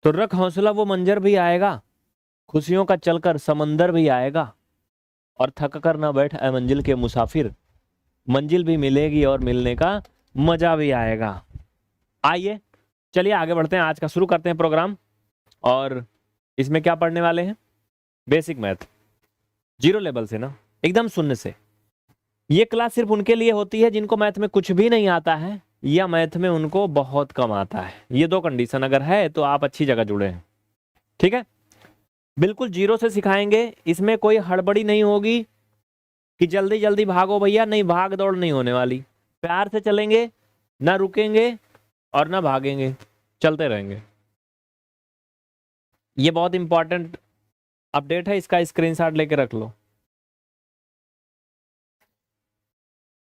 तो रख हौसला, वो मंजर भी आएगा, खुशियों का चलकर समंदर भी आएगा, और थक कर ना बैठ ऐ मंजिल के मुसाफिर, मंजिल भी मिलेगी और मिलने का मजा भी आएगा। आइए चलिए आगे बढ़ते हैं, आज का शुरू करते हैं प्रोग्राम। और इसमें क्या पढ़ने वाले हैं? बेसिक मैथ, जीरो लेवल से ना, एकदम शून्य से। ये क्लास सिर्फ उनके लिए होती है जिनको मैथ में कुछ भी नहीं आता है या मैथ में उनको बहुत कम आता है। ये दो कंडीशन अगर है तो आप अच्छी जगह जुड़े हैं। ठीक है, बिल्कुल जीरो से सिखाएंगे, इसमें कोई हड़बड़ी नहीं होगी कि जल्दी जल्दी भागो भैया, नहीं, भाग दौड़ नहीं होने वाली। प्यार से चलेंगे, ना रुकेंगे और ना भागेंगे, चलते रहेंगे। ये बहुत इंपॉर्टेंट अपडेट है, इसका स्क्रीनशॉट लेके रख लो।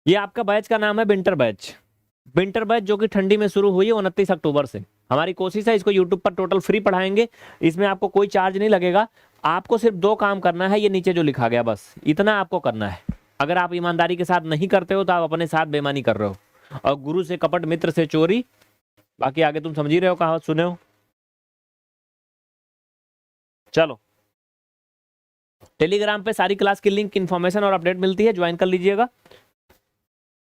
ये आपका बैच का नाम है विंटर बैच। विंटर बैच जो कि ठंडी में शुरू हुई है 29 अक्टूबर से। हमारी कोशिश है इसको यूट्यूब पर टोटल फ्री पढ़ाएंगे, इसमें आपको कोई चार्ज नहीं लगेगा। आपको सिर्फ दो काम करना है, ये नीचे जो लिखा गया बस इतना आपको करना है। अगर आप ईमानदारी के साथ नहीं करते हो तो आप अपने साथ बेईमानी कर रहे हो। और गुरु से कपट, मित्र से चोरी, बाकी आगे तुम समझ ही रहे हो, कहावत सुने हो। चलो, टेलीग्राम पे सारी क्लास की लिंक, इन्फॉर्मेशन और अपडेट मिलती है, ज्वाइन कर लीजिएगा।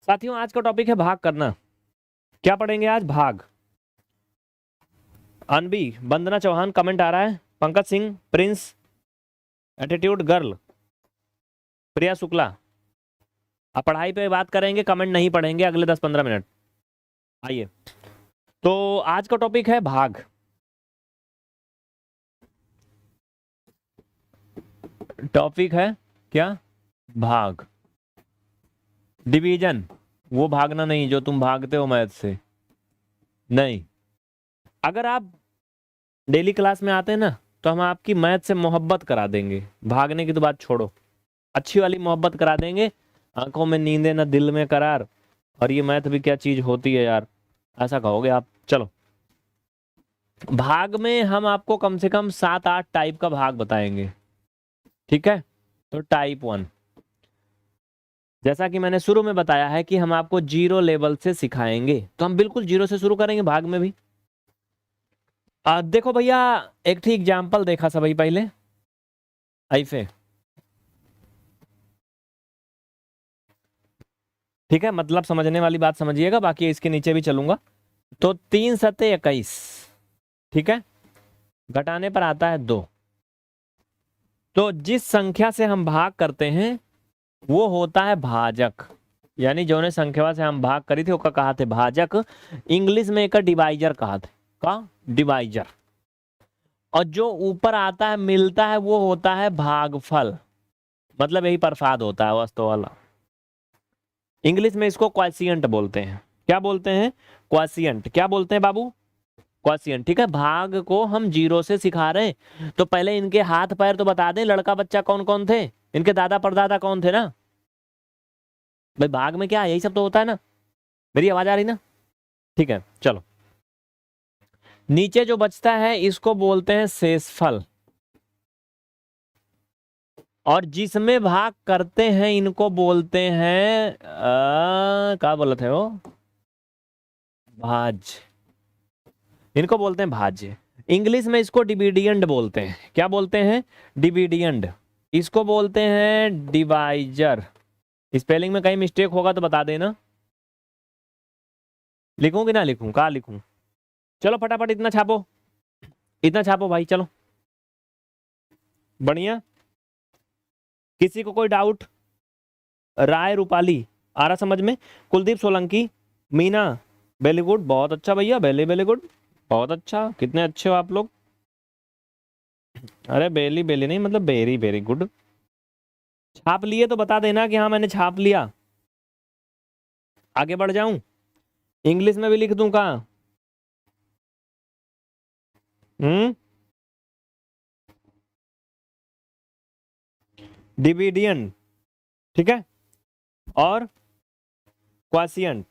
साथियों, आज का टॉपिक है भाग करना। क्या पढ़ेंगे आज? भाग। अनबी, वंदना चौहान कमेंट आ रहा है, Pankaj Singh, Prince, attitude girl, Priya Shukla. अब पढ़ाई पे बात करेंगे, कमेंट नहीं पढ़ेंगे अगले 10-15 मिनट। आइए, तो आज का टॉपिक है भाग। टॉपिक है क्या? भाग। डिवीजन, वो भागना नहीं जो तुम भागते हो मैथ से, नहीं। अगर आप डेली क्लास में आते हैं ना तो हम आपकी मैथ से मोहब्बत करा देंगे, भागने की तो बात छोड़ो, अच्छी वाली मोहब्बत करा देंगे। आंखों में नींदें ना दिल में करार, और ये मैथ भी क्या चीज होती है यार, ऐसा कहोगे आप। चलो, भाग में हम आपको कम से कम 7-8 टाइप का भाग बताएंगे। ठीक है, तो टाइप 1, जैसा कि मैंने शुरू में बताया है कि हम आपको जीरो लेवल से सिखाएंगे, तो हम बिल्कुल जीरो से शुरू करेंगे भाग में भी। देखो भैया, एक ठीक एग्जाम्पल देखा सभी पहले ऐसे। ठीक है, मतलब समझने वाली बात समझिएगा, बाकी इसके नीचे भी चलूंगा। तो 3×7=21, ठीक है, घटाने पर आता है 2। तो जिस संख्या से हम भाग करते हैं वो होता है भाजक, यानी जो ने संख्या से हम भाग करी थी उसका कहा थे भाजक। इंग्लिश में एक डिवाइजर कहा थे, का डिवाइजर। और जो ऊपर आता है मिलता है वो होता है भागफल, मतलब यही प्रसाद होता है वस्तु वाला। इंग्लिश में इसको क्वॉशिएंट बोलते हैं। क्या बोलते हैं? क्वॉशिएंट। क्या बोलते हैं बाबू? क्वॉशिएंट। ठीक है, भाग को हम जीरो से सिखा रहे हैं, तो पहले इनके हाथ पैर तो बता दें, लड़का बच्चा कौन कौन थे, इनके दादा परदादा कौन थे ना। भाई भाग में क्या है, यही सब तो होता है ना। मेरी आवाज आ रही ना? ठीक है, चलो, नीचे जो बचता है इसको बोलते हैं शेषफल, और जिसमें भाग करते हैं इनको बोलते हैं क्या बोलते थे वो, भाज्य। इनको बोलते हैं भाज्य। इंग्लिश में इसको डिविडेंड बोलते हैं। क्या बोलते हैं? डिविडेंड। इसको बोलते हैं डिवाइजर। स्पेलिंग में कहीं मिस्टेक होगा तो बता देना। लिखूं कि ना लिखूं, कहाँ लिखूं? चलो फटाफट इतना छापो, इतना छापो भाई, चलो बढ़िया। किसी को कोई डाउट? राय रूपाली आ रहा समझ में? कुलदीप सोलंकी, मीना, वेरी गुड, बहुत अच्छा भैया, वेली वेरी गुड, बहुत अच्छा, कितने अच्छे हो आप लोग। अरे बेली बेली नहीं, मतलब वेरी वेरी गुड। छाप लिए तो बता देना कि हाँ मैंने छाप लिया। आगे बढ़ जाऊं, इंग्लिश में भी लिख दूं का? डिविडियन, ठीक है, और क्वासियंट।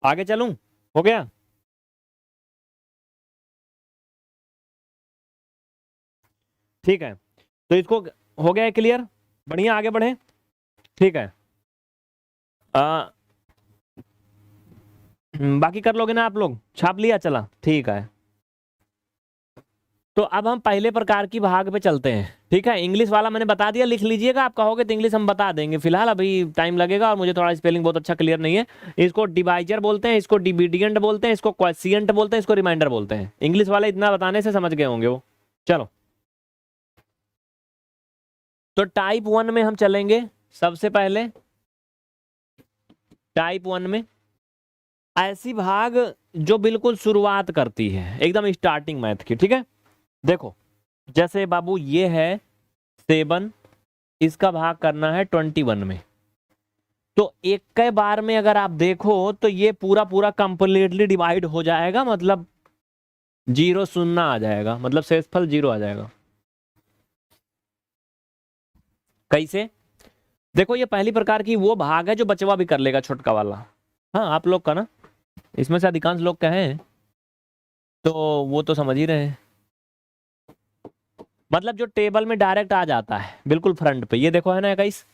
आगे चलूं? हो गया? ठीक है, तो इसको हो गया है क्लियर, बढ़िया, आगे बढ़े। ठीक है, बाकी कर लोगे ना आप लोग, छाप लिया, चला ठीक है। तो अब हम पहले प्रकार की भाग पे चलते हैं, ठीक है। इंग्लिश वाला मैंने बता दिया, लिख लीजिएगा, आप कहोगे तो इंग्लिश हम बता देंगे, फिलहाल अभी टाइम लगेगा और मुझे थोड़ा स्पेलिंग बहुत अच्छा क्लियर नहीं है। इसको डिवाइजर बोलते हैं, इसको डिविडियंट बोलते हैं, इसको क्वोशिएंट बोलते हैं, इसको रिमाइंडर बोलते हैं। इंग्लिश वाले इतना बताने से समझ गए होंगे वो। चलो, तो टाइप 1 में हम चलेंगे। सबसे पहले टाइप 1 में ऐसी भाग जो बिल्कुल शुरुआत करती है एकदम स्टार्टिंग मैथ की, ठीक है। देखो, जैसे बाबू ये है 7, इसका भाग करना है 21 में। तो एक के बार में अगर आप देखो तो ये पूरा पूरा कंप्लीटली डिवाइड हो जाएगा, मतलब 0 शून्य आ जाएगा, मतलब शेषफल 0 आ जाएगा। कैसे? देखो, ये पहली प्रकार की वो भाग है जो बचवा भी कर लेगा, छोटका वाला। हाँ, आप लोग का ना, इसमें से अधिकांश लोग का है, तो वो तो समझ ही रहे हैं। मतलब जो टेबल में डायरेक्ट आ जाता है बिल्कुल फ्रंट पे, ये देखो है ना 21।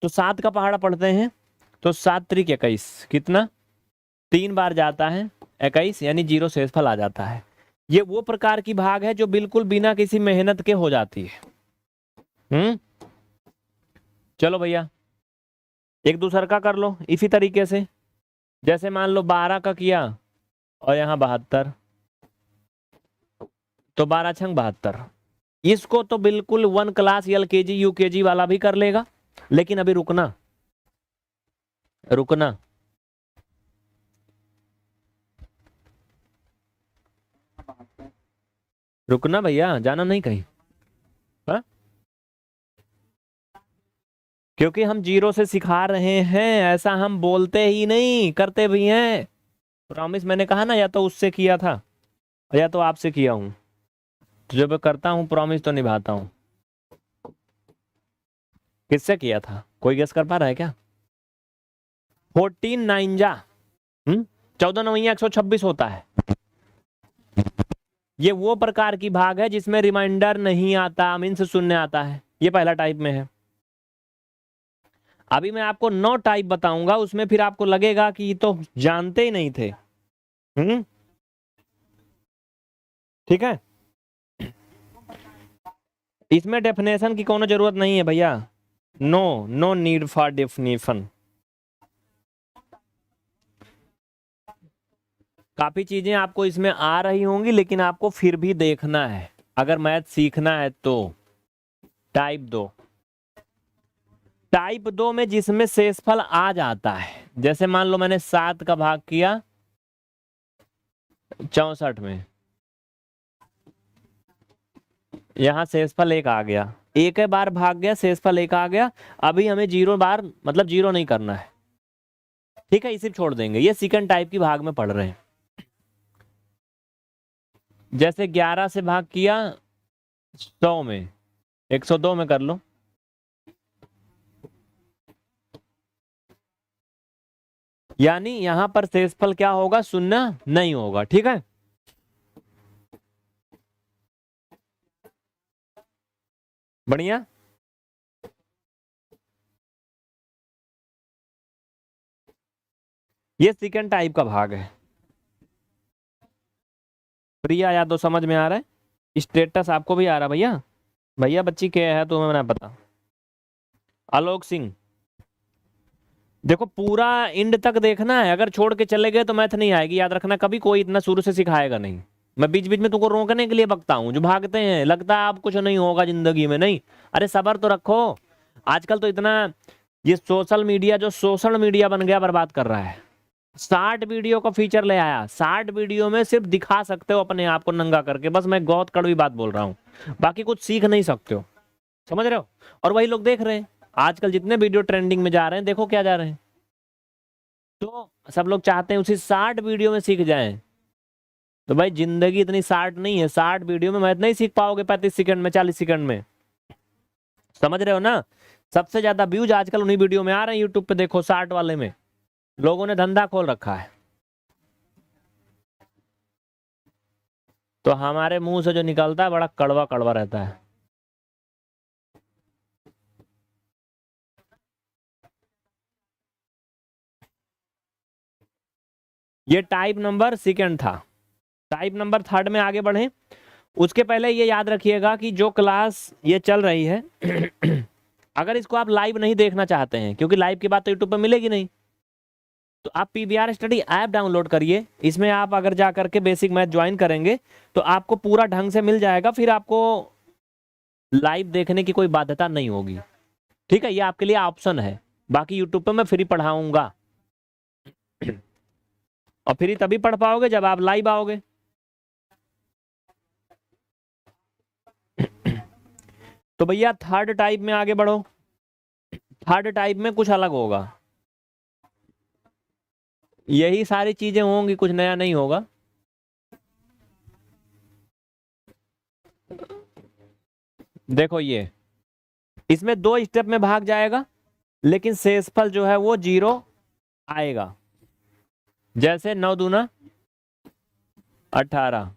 तो 7 का पहाड़ा पढ़ते हैं, तो 7 त्रिक 21 कितना, 3 बार जाता है 21, यानी 0 शेषफल आ जाता है। ये वो प्रकार की भाग है जो बिल्कुल बिना किसी मेहनत के हो जाती है। चलो भैया, एक दूसरा का कर लो इसी तरीके से। जैसे मान लो 12 का किया और यहाँ 72, तो 12 छंग 72। इसको तो बिल्कुल 1 क्लास LKG UKG वाला भी कर लेगा, लेकिन अभी रुकना रुकना। रुकना भैया, जाना नहीं कहीं। हा? क्योंकि हम 0 से सिखा रहे हैं, ऐसा हम बोलते ही नहीं, करते भी हैं। प्रॉमिस मैंने कहा ना, या तो उससे किया था या तो आपसे किया हूं। तो जब करता हूं प्रॉमिस तो निभाता हूं। किससे किया था, कोई गेस कर पा रहा है क्या? 14 9 जा 14 9 126 होता है। ये वो प्रकार की भाग है जिसमें रिमाइंडर नहीं आता, मीन्स शून्य आता है। ये पहला टाइप में है। अभी मैं आपको 9 टाइप बताऊंगा, उसमें फिर आपको लगेगा कि ये तो जानते ही नहीं थे। ठीक है, इसमें डेफिनेशन की कोनो जरूरत नहीं है भैया। No no need for definition. काफी चीजें आपको इसमें आ रही होंगी, लेकिन आपको फिर भी देखना है अगर मैथ सीखना है तो। टाइप 2, टाइप 2 में जिसमें शेषफल आ जाता है, जैसे मान लो मैंने 7 का भाग किया 64 में, यहां शेषफल 1 आ गया, एक बार भाग गया, शेषफल 1 आ गया। अभी हमें 0 बार मतलब 0 नहीं करना है, ठीक है, इसे छोड़ देंगे। ये सेकंड टाइप की भाग में पढ़ रहे हैं। जैसे 11 से भाग किया 100 में, 102 में कर लो। यानी यहां पर शेषफल क्या होगा, शून्य नहीं होगा, ठीक है। बढ़िया। ये सेकंड टाइप का भाग है। प्रिया यादव समझ में आ रहा है? स्टेटस आपको भी आ रहा भैया? भैया बच्ची क्या है तुम्हें ना पता। आलोक सिंह, देखो पूरा इंड तक देखना है, अगर छोड़ के चले गए तो मैथ नहीं आएगी, याद रखना। कभी कोई इतना शुरू से सिखाएगा नहीं, मैं बीच बीच में तुमको रोकने के लिए बकता हूं। जो भागते हैं लगता है आप कुछ नहीं होगा जिंदगी में, नहीं। अरे सबर तो रखो। आजकल तो इतना ये सोशल मीडिया, जो सोशल मीडिया बन गया, बर्बाद कर रहा है। 60 वीडियो का फीचर ले आया, 60 वीडियो में सिर्फ दिखा सकते हो अपने आप को नंगा करके, बस मैं बहुत कड़वी बात बोल रहा हूँ, बाकी कुछ सीख नहीं सकते हो, समझ रहे हो? और वही लोग देख रहे हैं आजकल, जितने वीडियो ट्रेंडिंग में जा रहे हैं, देखो क्या जा रहे हैं। तो सब लोग चाहते हैं उसी 60 वीडियो में सीख जाएं। तो भाई जिंदगी इतनी 60 नहीं है, 60 वीडियो में मैथ नहीं सीख पाओगे 35 सेकंड में, 40 सेकंड में, समझ रहे हो ना? सबसे ज्यादा व्यूज आजकल उन्हीं वीडियो में आ रहे हैं यूट्यूब पे, देखो 60 वाले में लोगों ने धंधा खोल रखा है। तो हमारे मुंह से जो निकलता है बड़ा कड़वा कड़वा रहता है। ये टाइप नंबर सेकंड था। टाइप नंबर थर्ड में आगे बढ़े उसके पहले ये याद रखिएगा कि जो क्लास ये चल रही है अगर इसको आप लाइव नहीं देखना चाहते हैं, क्योंकि लाइव की बात तो यूट्यूब पर मिलेगी नहीं, तो आप पीवीआर स्टडी ऐप डाउनलोड करिए। इसमें आप अगर जा करके बेसिक मैथ ज्वाइन करेंगे तो आपको पूरा ढंग से मिल जाएगा, फिर आपको लाइव देखने की कोई बाध्यता नहीं होगी। ठीक है, ये आपके लिए ऑप्शन है। बाकी यूट्यूब पे मैं फ्री पढ़ाऊंगा और फ्री तभी पढ़ पाओगे जब आप लाइव आओगे। तो भैया थर्ड टाइप में आगे बढ़ो। थर्ड टाइप में कुछ अलग होगा, यही सारी चीजें होंगी, कुछ नया नहीं होगा। देखो ये इसमें 2 स्टेप में भाग जाएगा, लेकिन शेषफल जो है वो 0 आएगा। जैसे 9 दूना 18,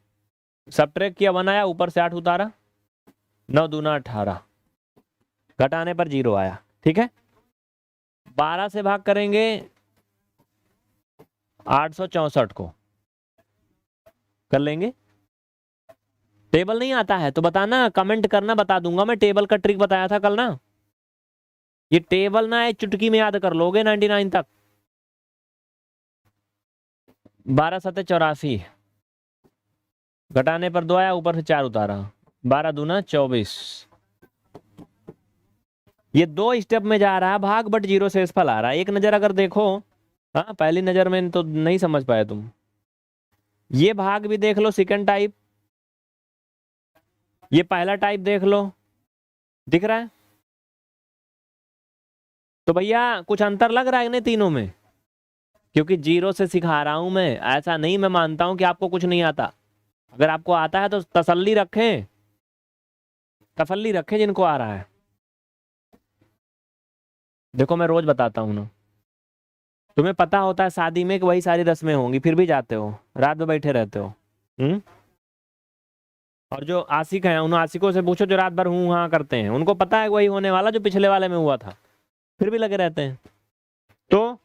सबट्रैक्ट किया 1 आया, ऊपर से 8 उतारा, 9 दूना 18, घटाने पर 0 आया। ठीक है, 12 से भाग करेंगे 864 को, कर लेंगे। टेबल नहीं आता है तो बताना, कमेंट करना, बता दूंगा मैं। टेबल का ट्रिक बताया था कल ना, ये टेबल ना है, चुटकी में याद कर लोगे 99 तक। 12 सत्ते 84, घटाने पर 2 आया, ऊपर से 4 उतारा, 12 दूना 24। ये 2 स्टेप में जा रहा है भाग, बट 0 शेषफल आ रहा है। एक नजर अगर देखो, हाँ पहली नजर में तो नहीं समझ पाए तुम, ये भाग भी देख लो सेकंड टाइप, ये पहला टाइप देख लो, दिख रहा है। तो भैया कुछ अंतर लग रहा है नहीं तीनों में, क्योंकि 0 से सिखा रहा हूं मैं। ऐसा नहीं, मैं मानता हूं कि आपको कुछ नहीं आता। अगर आपको आता है तो तसल्ली रखें, तसल्ली रखें जिनको आ रहा है। देखो मैं रोज बताता हूं ना, तुम्हें पता होता है शादी में कि वही सारी रस्में होंगी, फिर भी जाते हो, रात में बैठे रहते हो। और जो आशिक हैं उन आशिकों से पूछो जो रात भर हूँ हाँ करते हैं, उनको पता है वही होने वाला जो पिछले वाले में हुआ था, फिर भी लगे रहते हैं। तो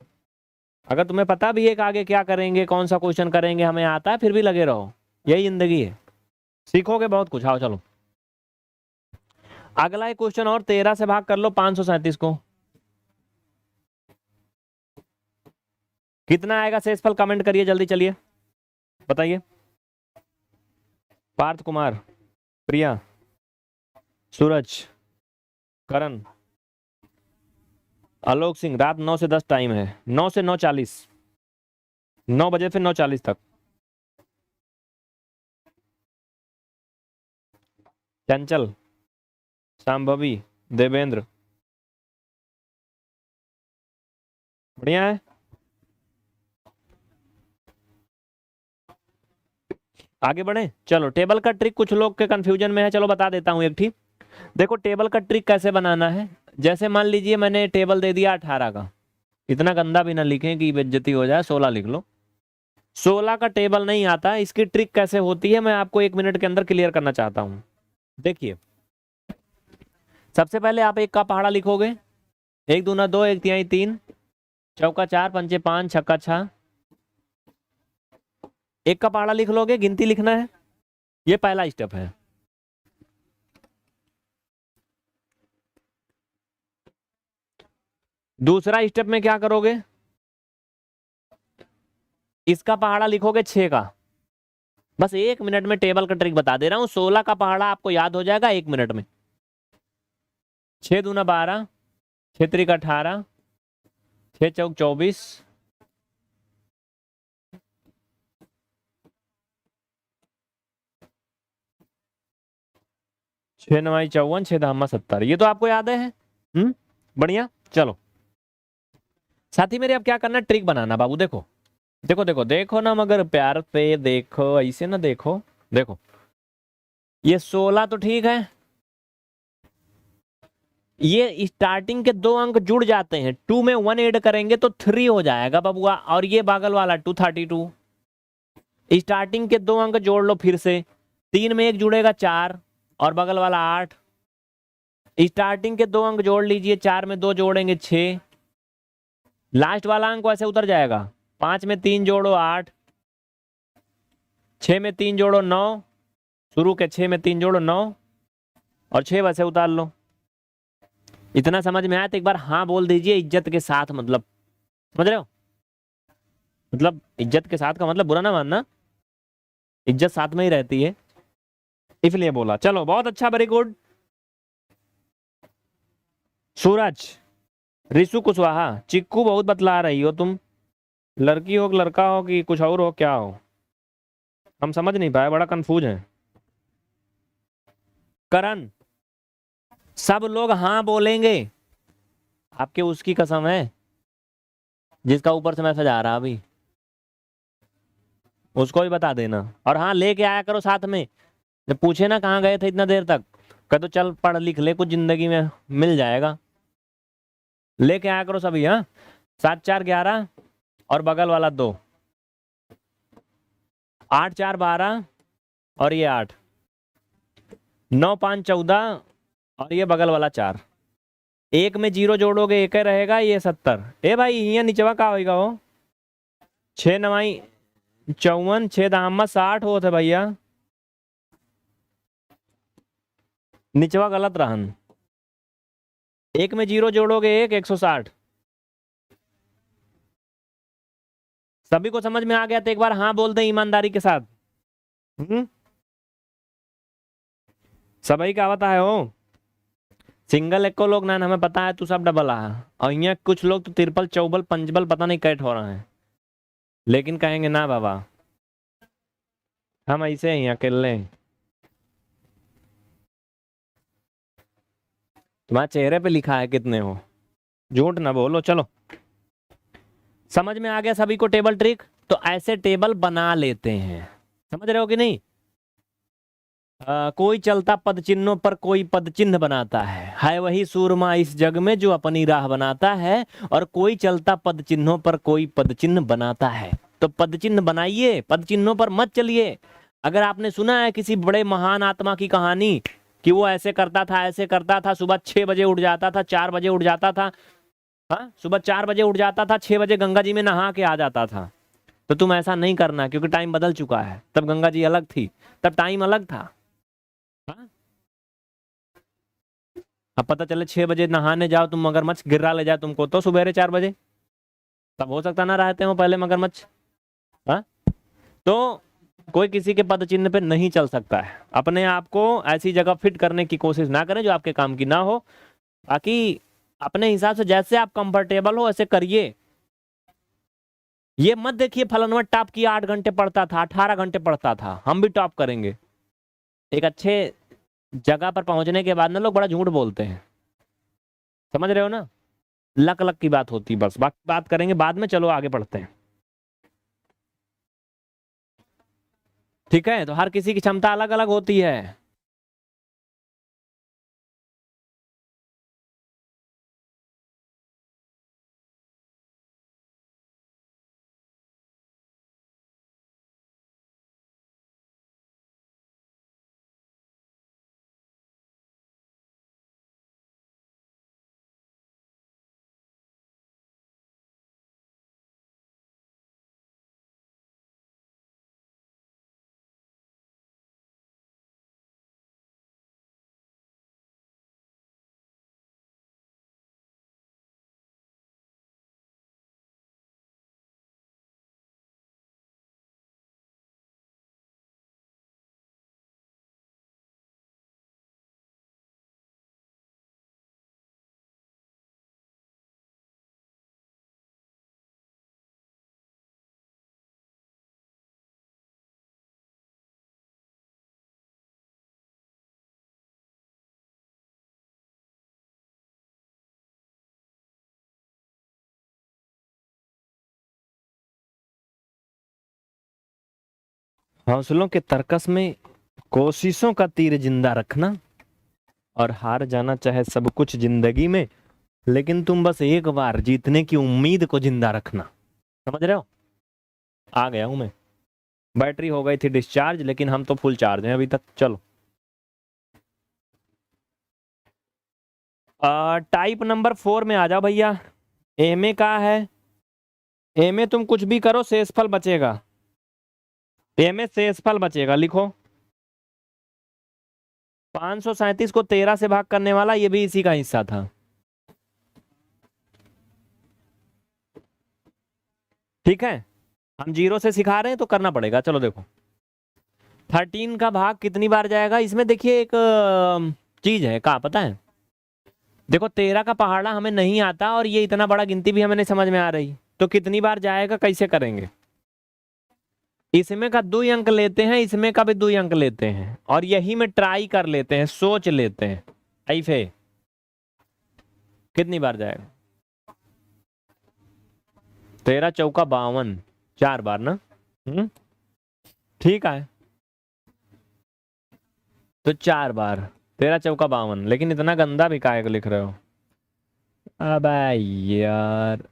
अगर तुम्हें पता भी है कि आगे क्या करेंगे, कौन सा क्वेश्चन करेंगे, हमें आता है, फिर भी लगे रहो, यही जिंदगी है, सीखोगे बहुत कुछ। आओ चलो अगला एक क्वेश्चन और, 13 से भाग कर लो 537 को, कितना आएगा शेषफल, कमेंट करिए जल्दी, चलिए बताइए। पार्थ कुमार, प्रिया, सूरज, करण, आलोक सिंह। रात 9 से 10 टाइम है, 9 से 9:40, 9 बजे से 9:40 तक। चंचल, शांभवी, देवेंद्र, बढ़िया है। आगे बढ़े, चलो टेबल का ट्रिक कुछ लोग के कंफ्यूजन में है, चलो बता देता हूं एक ठीक। देखो टेबल का ट्रिक कैसे बनाना है, जैसे मान लीजिए मैंने टेबल दे दिया 18 का, इतना गंदा भी ना लिखें कि बेइज्जती हो जाए, 16 लिख लो। 16 का टेबल नहीं आता, इसकी ट्रिक कैसे होती है मैं आपको 1 मिनट के अंदर क्लियर करना चाहता हूं। देखिए सबसे पहले आप 1 का पहाड़ा लिखोगे, 1 दूना 2, 1 तिहाई 3, चौका 4, पंचे 5, छक्का 6। 1 का पहाड़ा लिख लोगे, गिनती लिखना है, ये पहला स्टेप है। दूसरा स्टेप में क्या करोगे, इसका पहाड़ा लिखोगे 6 का। बस 1 मिनट में टेबल का ट्रिक बता दे रहा हूं, 16 का पहाड़ा आपको याद हो जाएगा 1 मिनट में। 6 दूना 12, 6 त्रिक 18, 6 चौक 24, 6 नवाई 54, 6 धामा 70। ये तो आपको याद है। बढ़िया, चलो साथी मेरे अब क्या करना है, ट्रिक बनाना बाबू। देखो देखो देखो देखो ना, मगर प्यार पे देखो, ऐसे ना देखो। देखो ये 16 तो ठीक है, ये स्टार्टिंग के 2 अंक जुड़ जाते हैं, 2 में 1 ऐड करेंगे तो 3 हो जाएगा बबुआ, और ये बगल वाला 232। स्टार्टिंग के 2 अंक जोड़ लो फिर से, 3 में 1 जुड़ेगा 4, और बगल वाला 8। स्टार्टिंग के 2 अंक जोड़ लीजिए, 4 में 2 जोड़ेंगे 6, लास्ट वाला अंक वैसे उतर जाएगा, 5 में 3 जोड़ो 8, 6 में 3 जोड़ो 9, शुरू के 6 में 3 जोड़ो 9 और 6 वैसे उतार लो। इतना समझ में आया तो एक बार हाँ बोल दीजिए इज्जत के साथ, मतलब समझ रहे हो? मतलब इज्जत के साथ का मतलब बुरा ना मानना, इज्जत साथ में ही रहती है इसलिए बोला। चलो बहुत अच्छा, वेरी गुड। सूरज, रिसु कुशवाहा, चिक्कू बहुत बतला रही हो तुम, लड़की हो कि लड़का हो कि कुछ और हो, क्या हो हम समझ नहीं पाए, बड़ा कंफ्यूज है। करण, सब लोग हाँ बोलेंगे, आपके उसकी कसम है जिसका ऊपर से मैसेज आ रहा अभी, उसको भी बता देना। और हाँ लेके आया करो साथ में, जब पूछे ना कहाँ गए थे इतना देर तक, कह तो चल पढ़ लिख ले कुछ जिंदगी में मिल जाएगा, लेके आया करो सभी। हाँ 7 4 11 और बगल वाला 2, 8 4 12 और ये 8, 9 5 14 और ये बगल वाला 4। एक में 0 जोड़ोगे एक ही रहेगा, ये 70। ए भाई यहाँ नीचवा का होगा हो, 6 9 54, 6 दाम 60 होते भैया, निचवा गलत रहन। एक में 0 जोड़ोगे एक, 160। सभी को समझ में आ गया तो एक बार हाँ बोल दे ईमानदारी के साथ। सभी का आवता है हो, सिंगल एक को लोग ना हमें पता है, तू सब डबल आ, और यहाँ कुछ लोग तो तिरपल चौबल पंचबल पता नहीं कैट हो रहे हैं, लेकिन कहेंगे ना बाबा हम ऐसे ही अकेले। तुम्हारे चेहरे पे लिखा है कितने हो, झूठ ना बोलो। चलो समझ में आ गया सभी को टेबल ट्रिक, तो ऐसे टेबल बना लेते हैं, समझ रहे हो कि नहीं? कोई चलता पद चिन्हों पर कोई पद चिन्ह बनाता है वही सूरमा इस जग में जो अपनी राह बनाता है, और कोई चलता पद चिन्हों पर कोई पद चिन्ह बनाता है। तो पद चिन्ह बनाइए, पद चिन्हों पर मत चलिए। अगर आपने सुना है किसी बड़े महान आत्मा की कहानी कि वो ऐसे करता था ऐसे करता था, सुबह 6 बजे उठ जाता था, 4 बजे उठ जाता था, हाँ सुबह 4 बजे उठ जाता था, 6 बजे गंगा जी में नहा के आ जाता था, तो तुम ऐसा नहीं करना, क्योंकि टाइम बदल चुका है। तब गंगा जी अलग थी, तब टाइम अलग था। हाँ? अब पता चले 6 बजे नहाने जाओ तुम, मगरमच्छ गिरा ले जाए तुमको तो सुबह 4 बजे, तब हो सकता ना रहते हो पहले मगरमच्छ। हाँ तो कोई किसी के पद चिन्ह पे नहीं चल सकता है। अपने आप को ऐसी जगह फिट करने की कोशिश ना करें जो आपके काम की ना हो, बाकी अपने हिसाब से जैसे आप कंफर्टेबल हो ऐसे करिए। ये मत देखिए फलाना टॉप किया 8 घंटे पढ़ता था, 18 घंटे पढ़ता था, हम भी टॉप करेंगे। एक अच्छे जगह पर पहुंचने के बाद ना लोग बड़ा झूठ बोलते हैं, समझ रहे हो ना? लक लक की बात होती, बस बाकी बात करेंगे बाद में। चलो आगे बढ़ते हैं, ठीक है? तो हर किसी की क्षमता अलग अलग होती है। हौसलों के तर्कस में कोशिशों का तीर जिंदा रखना, और हार जाना चाहे सब कुछ जिंदगी में, लेकिन तुम बस एक बार जीतने की उम्मीद को जिंदा रखना। समझ रहे हो? आ गया हूं मैं, बैटरी हो गई थी डिस्चार्ज, लेकिन हम तो फुल चार्ज हैं अभी तक। चलो टाइप नंबर 4 में आ जाओ भैया। एमए का है, एमए तुम कुछ भी करो शेषफल बचेगा। ए में शेषफल बचेगा, लिखो 537 को 13 से भाग करने वाला, ये भी इसी का हिस्सा था। ठीक है, हम जीरो से सिखा रहे हैं तो करना पड़ेगा। चलो देखो 13 का भाग कितनी बार जाएगा इसमें, देखिए एक चीज है, क्या पता है, देखो 13 का पहाड़ा हमें नहीं आता और ये इतना बड़ा गिनती भी हमें नहीं समझ में आ रही, तो कितनी बार जाएगा कैसे करेंगे। इसमें का 2 अंक लेते हैं, इसमें का भी 2 अंक लेते हैं, और यही में ट्राई कर लेते हैं, सोच लेते हैं ऐसे कितनी बार जाएगा। 13 चौका 52, 4 बार ना। ठीक है, तो 4 बार, 13 चौका 52, लेकिन इतना गंदा भी काहे को लिख रहे हो। अब यार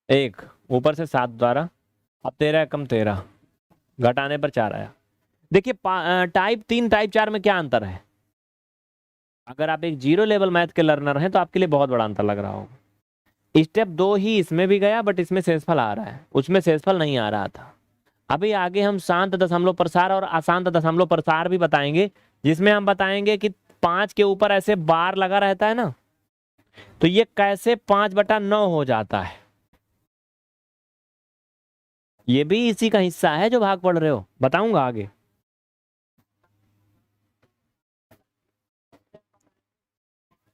एक ऊपर से 7 द्वारा, अब 13 कम 13, घटाने पर 4 आया। देखिए टाइप 3 टाइप 4 में क्या अंतर है। अगर आप एक जीरो लेवल मैथ के लर्नर हैं तो आपके लिए बहुत बड़ा अंतर लग रहा होगा। स्टेप 2 ही इसमें भी गया, बट इसमें शेषफल आ रहा है, उसमें शेषफल नहीं आ रहा था। अभी आगे हम शांत दशमलव प्रसार और अशांत दशमलव प्रसार भी बताएंगे, जिसमें हम बताएंगे कि 5 के ऊपर ऐसे बार लगा रहता है ना, तो ये कैसे 5/9 हो जाता है। ये भी इसी का हिस्सा है जो भाग पढ़ रहे हो, बताऊंगा आगे।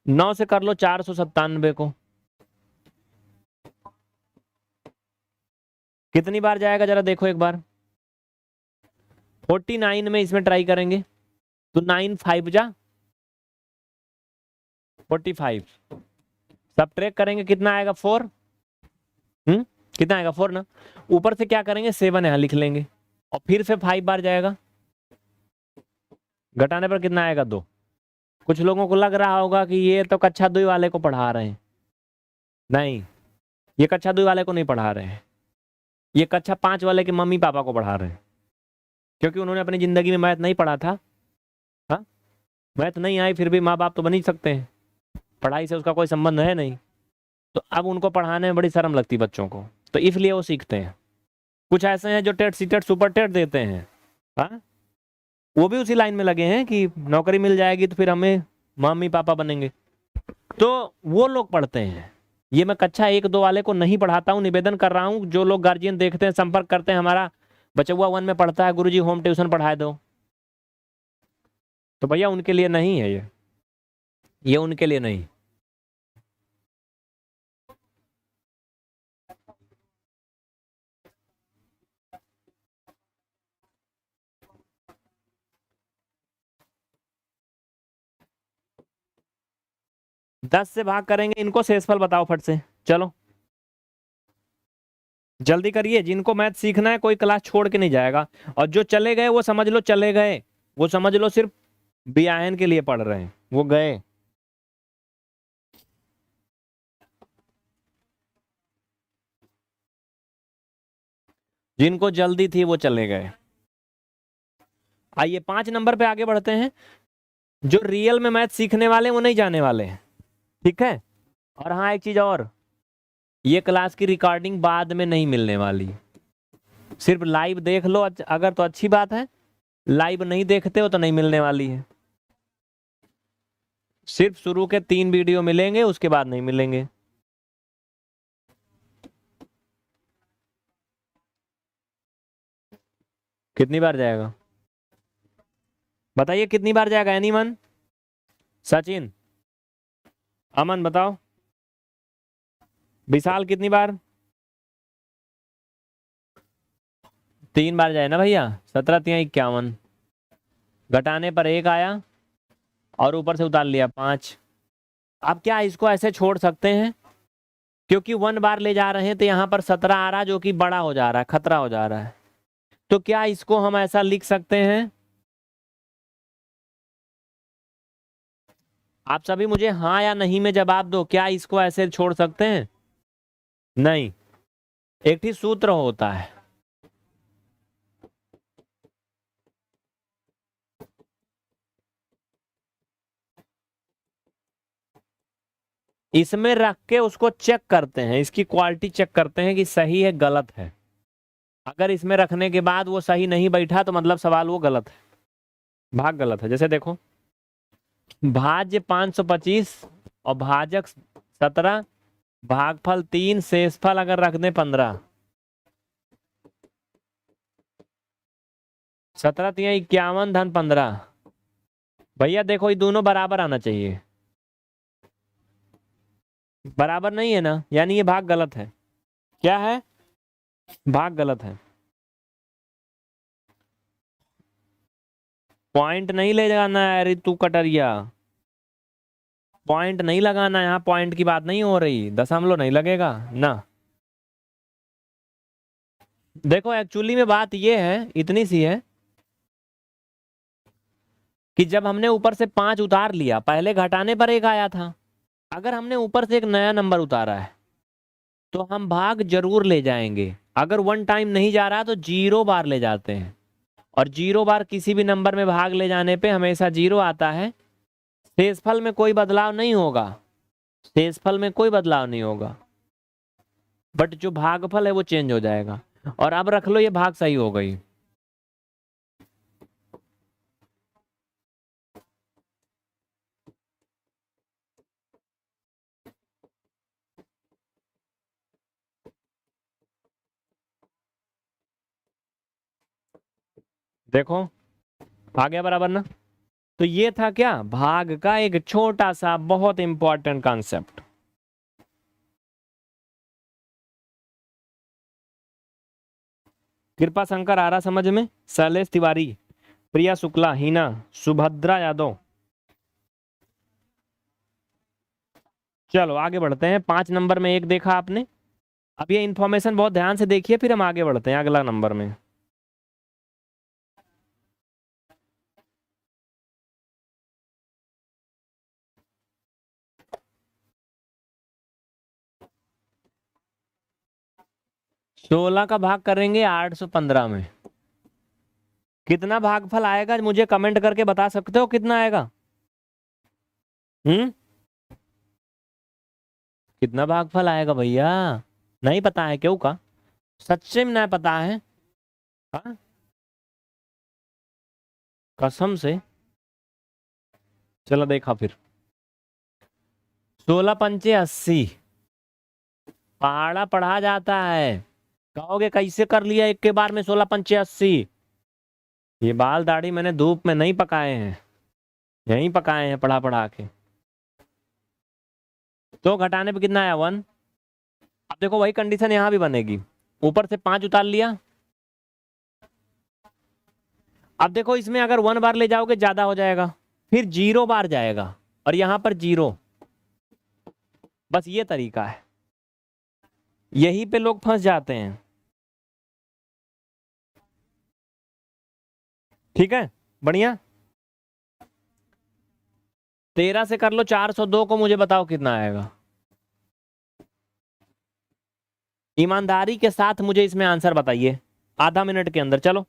नौ से कर लो 497 को, कितनी बार जाएगा जरा देखो एक बार। 49 में इसमें ट्राई करेंगे, तो 9 5 जा 45, सब ट्रैक करेंगे कितना आएगा 4। कितना आएगा 4 ना। ऊपर से क्या करेंगे 7 यहां लिख लेंगे, और फिर से 5 बार जाएगा, घटाने पर कितना आएगा 2। कुछ लोगों को लग रहा होगा कि ये तो कक्षा 2 वाले को पढ़ा रहे हैं, नहीं, ये कक्षा 2 वाले को नहीं पढ़ा रहे हैं, ये कक्षा 5 वाले के मम्मी पापा को पढ़ा रहे हैं, क्योंकि उन्होंने अपनी जिंदगी में मैथ नहीं पढ़ा था। हाँ, मैथ नहीं आई फिर भी माँ बाप तो बन ही सकते हैं, पढ़ाई से उसका कोई संबंध है नहीं, तो अब उनको पढ़ाने में बड़ी शर्म लगती बच्चों को, तो इसलिए वो सीखते हैं। कुछ ऐसे हैं जो TET C TET super TET देते हैं, हाँ, वो भी उसी लाइन में लगे हैं कि नौकरी मिल जाएगी तो फिर हमें मम्मी पापा बनेंगे, तो वो लोग पढ़ते हैं। ये मैं कक्षा 1 2 वाले को नहीं पढ़ाता हूँ, निवेदन कर रहा हूँ, जो लोग गार्जियन देखते हैं संपर्क करते हैं, हमारा बचवा 1 में पढ़ता है गुरुजी होम ट्यूशन पढ़ाए दो, तो भैया उनके लिए नहीं है ये उनके लिए नहीं। दस से भाग करेंगे इनको, शेषफल बताओ फट से, चलो जल्दी करिए, जिनको मैथ सीखना है कोई क्लास छोड़ के नहीं जाएगा, और जो चले गए वो समझ लो चले गए, वो समझ लो सिर्फ बियाहन के लिए पढ़ रहे हैं, वो गए। जिनको जल्दी थी वो चले गए। आइए 5 नंबर पे आगे बढ़ते हैं। जो रियल में मैथ सीखने वाले हैं वो नहीं जाने वाले हैं, ठीक है। और हाँ एक चीज और, ये क्लास की रिकॉर्डिंग बाद में नहीं मिलने वाली, सिर्फ लाइव देख लो अगर तो अच्छी बात है, लाइव नहीं देखते हो तो नहीं मिलने वाली है। सिर्फ शुरू के 3 वीडियो मिलेंगे, उसके बाद नहीं मिलेंगे। कितनी बार जाएगा बताइए, कितनी बार जाएगा एनीवन। सचिन, अमन बताओ, विशाल कितनी बार। 3 बार जाए ना भैया, 17 3 51, घटाने पर 1 आया और ऊपर से उतार लिया 5। अब क्या इसको ऐसे छोड़ सकते हैं, क्योंकि 1 बार ले जा रहे हैं तो यहाँ पर 17 आ रहा है, जो कि बड़ा हो जा रहा है, खतरा हो जा रहा है, तो क्या इसको हम ऐसा लिख सकते हैं। आप सभी मुझे हाँ या नहीं में जवाब दो, क्या इसको ऐसे छोड़ सकते हैं। नहीं, एक ही सूत्र होता है। इसमें रख के उसको चेक करते हैं, इसकी क्वालिटी चेक करते हैं कि सही है गलत है। अगर इसमें रखने के बाद वो सही नहीं बैठा तो मतलब सवाल वो गलत है, भाग गलत है। जैसे देखो, भाज्य 525 और भाजक 17, भागफल 3, शेषफल अगर रख दें 15, 17 3 51 धन 15। भैया देखो ये दोनों बराबर आना चाहिए, बराबर नहीं है ना, यानी ये भाग गलत है। क्या है? भाग गलत है। पॉइंट नहीं ले जाना है रितु कटरिया, पॉइंट नहीं लगाना, यहाँ पॉइंट की बात नहीं हो रही, दशमलव नहीं लगेगा ना। देखो एक्चुअली में बात ये है, इतनी सी है कि जब हमने ऊपर से 5 उतार लिया, पहले घटाने पर 1 आया था, अगर हमने ऊपर से एक नया नंबर उतारा है तो हम भाग जरूर ले जाएंगे। अगर 1 टाइम नहीं जा रहा तो 0 बार ले जाते हैं, और 0 बार किसी भी नंबर में भाग ले जाने पे हमेशा 0 आता है। शेषफल में कोई बदलाव नहीं होगा, शेषफल में कोई बदलाव नहीं होगा, बट जो भागफल है वो चेंज हो जाएगा। और अब रख लो ये भाग सही हो गई। देखो आ गया बराबर ना। तो ये था क्या, भाग का एक छोटा सा बहुत इंपॉर्टेंट कॉन्सेप्ट। कृपा शंकर आ रहा समझ में, शैलेश तिवारी, प्रिया शुक्ला, हिना, सुभद्रा यादव। चलो आगे बढ़ते हैं। 5 नंबर में एक देखा आपने, अब ये इंफॉर्मेशन बहुत ध्यान से देखिए, फिर हम आगे बढ़ते हैं अगला नंबर में। सोलह का भाग करेंगे 815 में, कितना भागफल आएगा मुझे कमेंट करके बता सकते हो कितना आएगा? हम्म, कितना भागफल आएगा भैया? नहीं पता है क्यों का? सच्चे में नहीं पता है? हाँ कसम से। चलो देखा फिर, 16 पंचे 80, पहाड़ा पढ़ा जाता है। कहोगे कैसे कर लिया एक के बार में 16 पंचे 80? ये बाल दाढ़ी मैंने धूप में नहीं पकाए हैं, यहीं पकाए हैं पढ़ा पढ़ा के। तो घटाने पे कितना आया 1। अब देखो वही कंडीशन यहाँ भी बनेगी, ऊपर से 5 उतार लिया। अब देखो इसमें अगर 1 बार ले जाओगे ज्यादा हो जाएगा, फिर 0 बार जाएगा, और यहां पर 0। बस ये तरीका है, यहीं पे लोग फंस जाते हैं। ठीक है, बढ़िया। 13 से कर लो 402 को, मुझे बताओ कितना आएगा। ईमानदारी के साथ मुझे इसमें आंसर बताइए, आधा मिनट के अंदर। चलो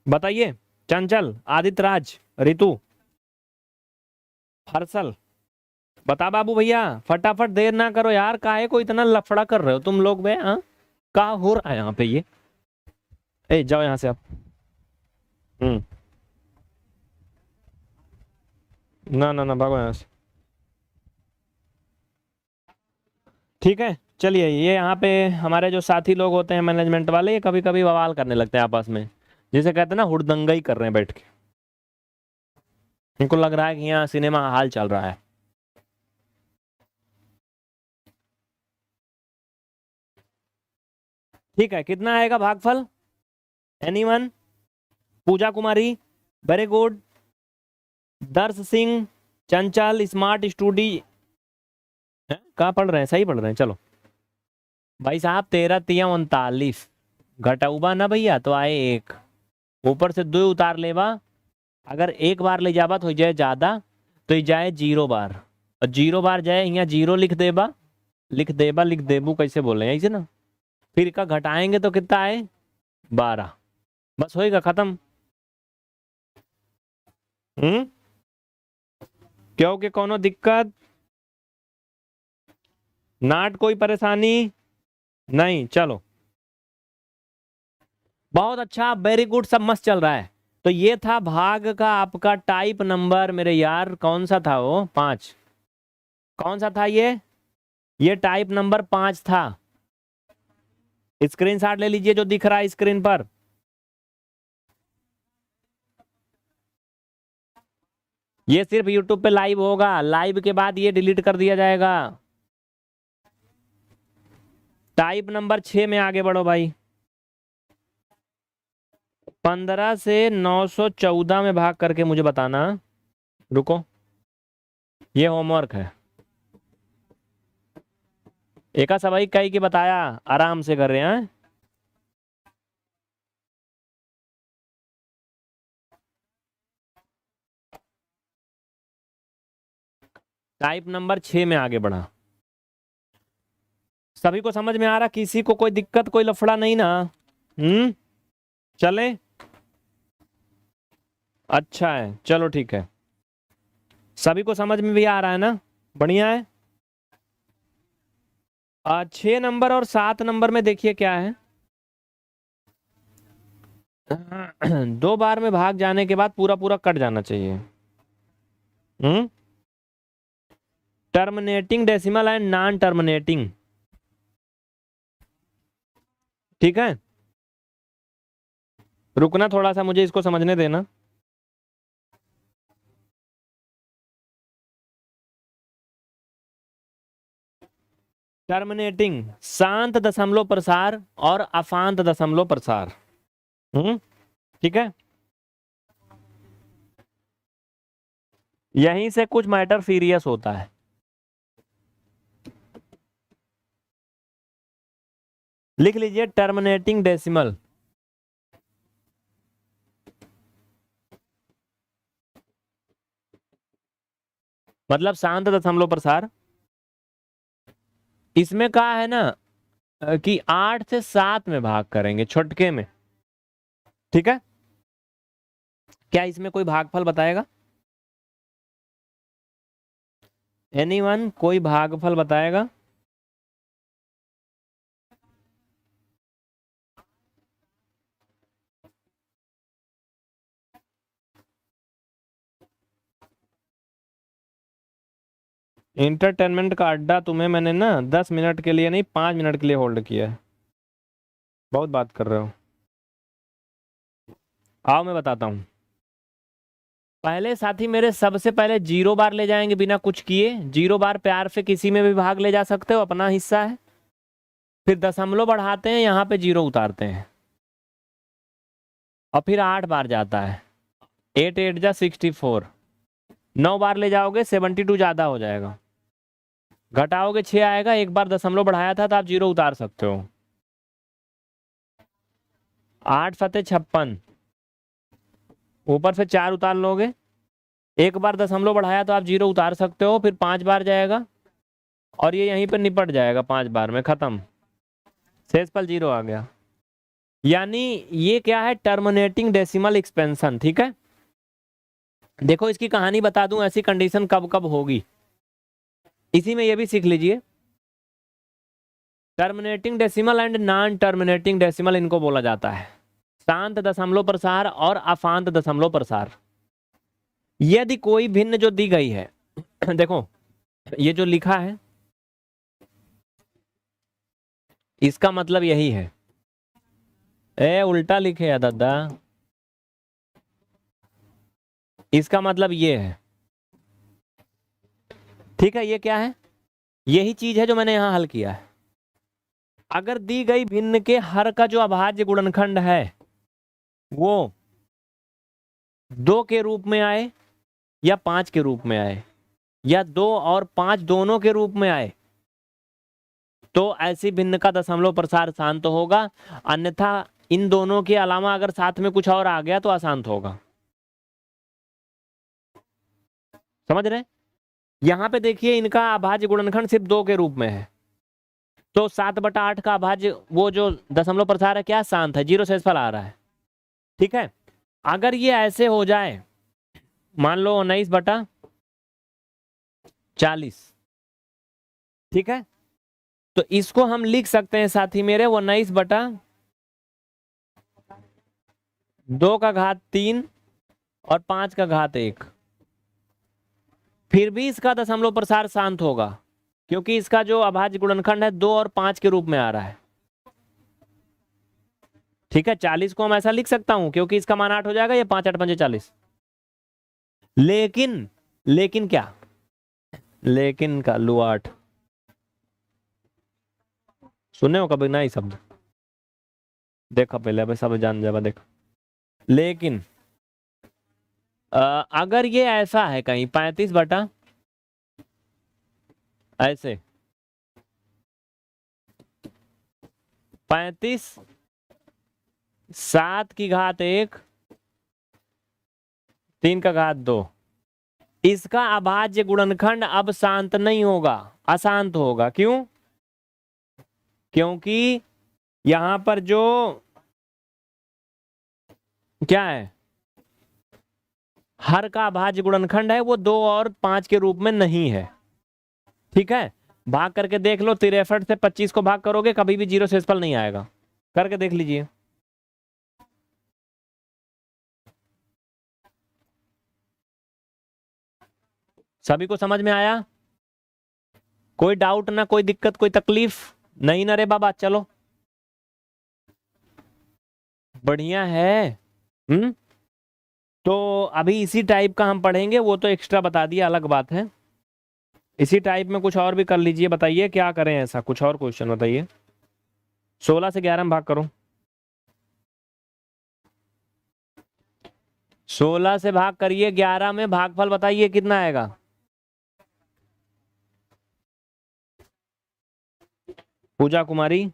बताइए। चंचल, आदित्य राज, रितु, हर्षल, बता बाबू भैया फटाफट, देर ना करो यार, काहे को इतना लफड़ा कर रहे हो तुम लोग बे? हाँ क्या हो रहा है यहाँ पे ये? ए जाओ यहाँ से आप। हम्म, ना ना ना भागो यहाँ से। ठीक है चलिए, ये यहाँ पे हमारे जो साथी लोग होते हैं मैनेजमेंट वाले, ये कभी कभी बवाल करने लगते हैं आपस में, जिसे कहते हैं ना हुड़दंगा ही कर रहे हैं बैठ के। इनको लग रहा है कि यहाँ सिनेमा हाल चल रहा है। ठीक है, कितना आएगा भागफल? एनीवन? पूजा कुमारी, वेरी गुड। दर्श सिंह, चंचल, स्मार्ट स्टूडी, कहाँ पढ़ रहे हैं? सही पढ़ रहे हैं, चलो। भाई साहब 13 तिया 39, घटाऊबा ना भैया तो आए 1, ऊपर से 2 उतार लेबा, अगर 1 बार ले जाबा तो हो जाए ज्यादा, तो जाए 0 बार, और 0 बार जाए यहाँ 0 लिख देबा, लिख देबा, लिख देबू कैसे बोल रहे हैं ऐसे ना। फिर का घटाएंगे तो कितना आए? 12, बस होएगा खत्म। हम्म, क्योंकि कोनो दिक्कत, नाट कोई परेशानी नहीं। चलो बहुत अच्छा, वेरी गुड, सब मस्त चल रहा है। तो ये था भाग का आपका टाइप नंबर मेरे यार, कौन सा था वो? 5। कौन सा था ये टाइप नंबर 5 था। स्क्रीनशॉट ले लीजिए जो दिख रहा है स्क्रीन पर। ये सिर्फ यूट्यूब पे लाइव होगा, लाइव के बाद ये डिलीट कर दिया जाएगा। टाइप नंबर 6 में आगे बढ़ो भाई। 15 से 914 में भाग करके मुझे बताना। रुको, ये होमवर्क है। एका सवाई कई की बताया, आराम से कर रहे हैं। टाइप नंबर 6 में आगे बढ़ा। सभी को समझ में आ रहा? किसी को कोई दिक्कत, कोई लफड़ा नहीं ना? चले, अच्छा है, चलो ठीक है। सभी को समझ में भी आ रहा है ना? बढ़िया है। 6 नंबर और 7 नंबर में देखिए क्या है। 2 बार में भाग जाने के बाद पूरा पूरा कट जाना चाहिए। Terminating decimal and non terminating, ठीक है। रुकना थोड़ा सा, मुझे इसको समझने देना। टर्मिनेटिंग शांत दशमलव प्रसार और अशांत दशमलव प्रसार। ठीक है। यहीं से कुछ मैटर सीरियस होता है। लिख लीजिए टर्मिनेटिंग डेसिमल, मतलब शांत दशमलव प्रसार। इसमें कहा है ना कि 8 से 7 में भाग करेंगे, छुटके में, ठीक है। क्या इसमें कोई भागफल बताएगा? एनीवन, कोई भागफल बताएगा? इंटरटेनमेंट का अड्डा तुम्हें मैंने ना 10 मिनट के लिए नहीं, 5 मिनट के लिए होल्ड किया है। बहुत बात कर रहे हो। आओ मैं बताता हूं। पहले साथी मेरे, सबसे पहले 0 बार ले जाएंगे बिना कुछ किए। 0 बार प्यार से किसी में भी भाग ले जा सकते हो, अपना हिस्सा है। फिर दशमलव बढ़ाते हैं, यहाँ पे 0 उतारते हैं, और फिर 8 बार जाता है। 8 8 जा 64। 9 बार ले जाओगे 72 ज्यादा हो जाएगा। घटाओगे 6 आएगा। एक बार दशमलव बढ़ाया था तो आप 0 उतार सकते हो। 8 सते 56, ऊपर से 4 उतार लोगे। एक बार दशमलव बढ़ाया तो आप 0 उतार सकते हो। फिर 5 बार जाएगा और ये यहीं पर निपट जाएगा। 5 बार में खत्म, शेषफल 0 आ गया। यानी ये क्या है? टर्मिनेटिंग डेसिमल एक्सपेंशन, ठीक है। देखो इसकी कहानी बता दूं, ऐसी कंडीशन कब कब होगी, इसी में ये भी सीख लीजिए। Terminating decimal and non terminating decimal इनको बोला जाता है, शांत दशमलव प्रसार और अशांत दशमलव प्रसार। यदि कोई भिन्न जो दी गई है देखो ये जो लिखा है इसका मतलब यही है। उल्टा लिखे है दादा, इसका मतलब ये है, ठीक है। ये क्या है? यही चीज है जो मैंने यहां हल किया है। अगर दी गई भिन्न के हर का जो अभाज्य गुणनखंड है वो 2 के रूप में आए या 5 के रूप में आए या 2 और 5 दोनों के रूप में आए, तो ऐसी भिन्न का दशमलव प्रसार शांत होगा। अन्यथा इन दोनों के अलावा अगर साथ में कुछ और आ गया तो अशांत होगा। समझ रहे? यहां पे देखिए इनका अभाज्य गुणनखंड सिर्फ 2 के रूप में है, तो 7/8 का अभाज्य वो जो दशमलव प्रसार है क्या? शांत है, 0 शेषफल आ रहा है, ठीक है। अगर ये ऐसे हो जाए, मान लो 19 बटा 40। ठीक है, तो इसको हम लिख सकते हैं साथी मेरे 19/2 और 5/1। फिर भी इसका दशमलव प्रसार शांत होगा, क्योंकि इसका जो अभाज्य गुणनखंड है 2 और 5 के रूप में आ रहा है। ठीक है, 40 को हम ऐसा लिख सकता हूं क्योंकि इसका मान 8 हो जाएगा, ये 5 8 5 40। लेकिन क्या, लेकिन का लू 8 सुने हो कभी नहीं शब्द? देखा पहले, अभी सब जान जाएगा। देखो, लेकिन अगर ये ऐसा है कहीं 35 बटा ऐसे 35 7/1 3/2, इसका अभाज्य गुणनखंड अब शांत नहीं होगा, अशांत होगा। क्यों? क्योंकि यहां पर जो क्या है, हर का अभाज्य गुणनखंड है वो 2 और 5 के रूप में नहीं है। ठीक है, भाग करके देख लो, 63 से 25 को भाग करोगे कभी भी 0 शेषफल नहीं आएगा, करके देख लीजिए। सभी को समझ में आया? कोई डाउट ना, कोई दिक्कत, कोई तकलीफ नहीं ना रे बाबा? चलो बढ़िया है। तो अभी इसी टाइप का हम पढ़ेंगे, वो तो एक्स्ट्रा बता दिया, अलग बात है। इसी टाइप में कुछ और भी कर लीजिए। बताइए क्या करें, ऐसा कुछ और क्वेश्चन बताइए। 16 से 11 में भाग करो। 16 से भाग करिए, 11 में भागफल बताइए कितना आएगा। पूजा कुमारी,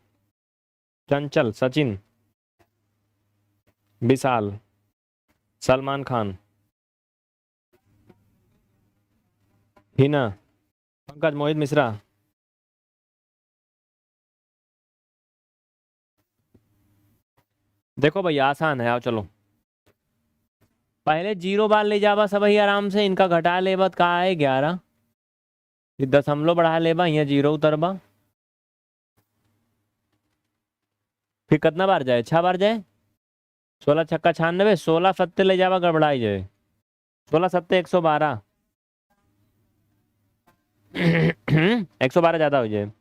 चंचल, सचिन, विशाल, सलमान खान, हिना, पंकज, मोहित मिश्रा। देखो भैया आसान है, आओ चलो। पहले 0 बार ले जावा सब ही आराम से, इनका घटा लेबा का है 11, फिर दशमलव बढ़ा लेबा, यहाँ 0 उतरबा, फिर कितना बार जाए, 6 बार जाए, 16 छक्का 96, 16 सत्ते ले जावा गड़बड़ाई जाए, 16 सत्ते 112 112 ज्यादा हो जाए,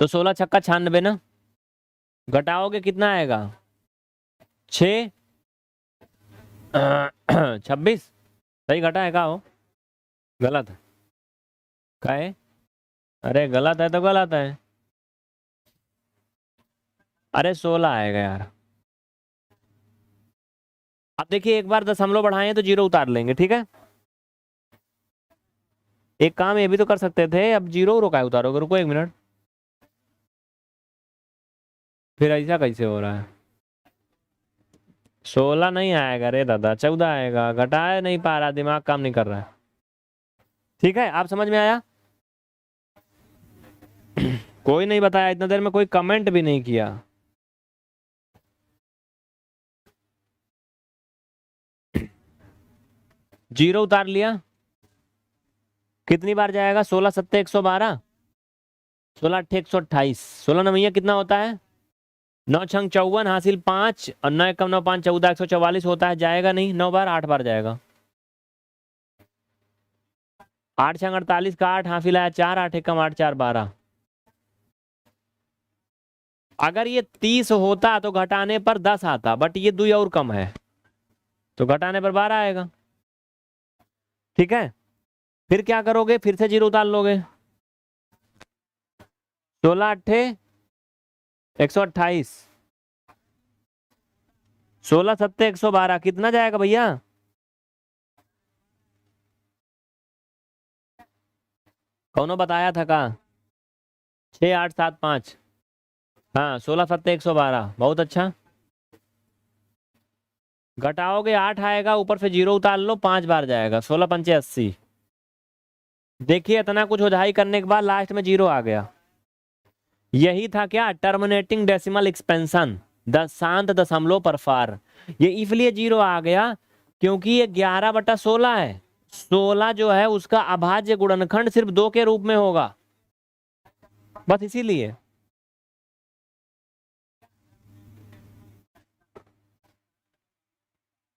तो 16 छक्का 96 ना, घटाओगे कितना आएगा, 6 26। सही घटा है का हो? गलत है का है? अरे गलत है तो गलत है। अरे 16 आएगा यार। अब देखिए, एक बार दशमलव बढ़ाएं तो 0 उतार लेंगे। ठीक है, एक काम ये भी तो कर सकते थे, अब 0 रोका है उतारोगे, रुको 1 मिनट। फिर ऐसा कैसे हो रहा है? 16 नहीं आएगा रे दादा, 14 आएगा, घटाए नहीं पा रहा, दिमाग काम नहीं कर रहा है। ठीक है, आप समझ में आया? कोई नहीं बताया इतना देर में, कोई कमेंट भी नहीं किया। जीरो उतार लिया, कितनी बार जाएगा, 16 सत्ते 112, 16 अट्ठे 128, 16 नवैया कितना होता है, 9 छंग 54 हासिल 5 और 9 कम 9 5 14 144 होता है। जाएगा नहीं, 9 बार, 8 बार जाएगा। 8 छंग 48 का 8 हासिल आया 4, 8 एकम 8 4 12। अगर ये 30 होता तो घटाने पर 10 आता, बट ये 2 और कम है तो घटाने पर 12 आएगा। ठीक है, फिर क्या करोगे, फिर से 0 उतार लोगे, 16 अट्ठे 128, 16 सत्ते 112, कितना जाएगा भैया, कौनो बताया था का, 6 8 7 5। हाँ, 16 सत्ते 112, बहुत अच्छा। घटाओगे 8 आएगा, ऊपर से 0 उतार लो, 5 बार जाएगा, 16 पंचे 80। देखिए इतना कुछ उधाई करने के बाद लास्ट में 0 आ गया। यही था क्या, टर्मिनेटिंग डेसिमल एक्सपेंशन, दशांत दशमलव प्रसार। ये इसलिए 0 आ गया क्योंकि ये 11/16 है, 16 जो है उसका अभाज्य गुणनखंड सिर्फ 2 के रूप में होगा, बस इसीलिए।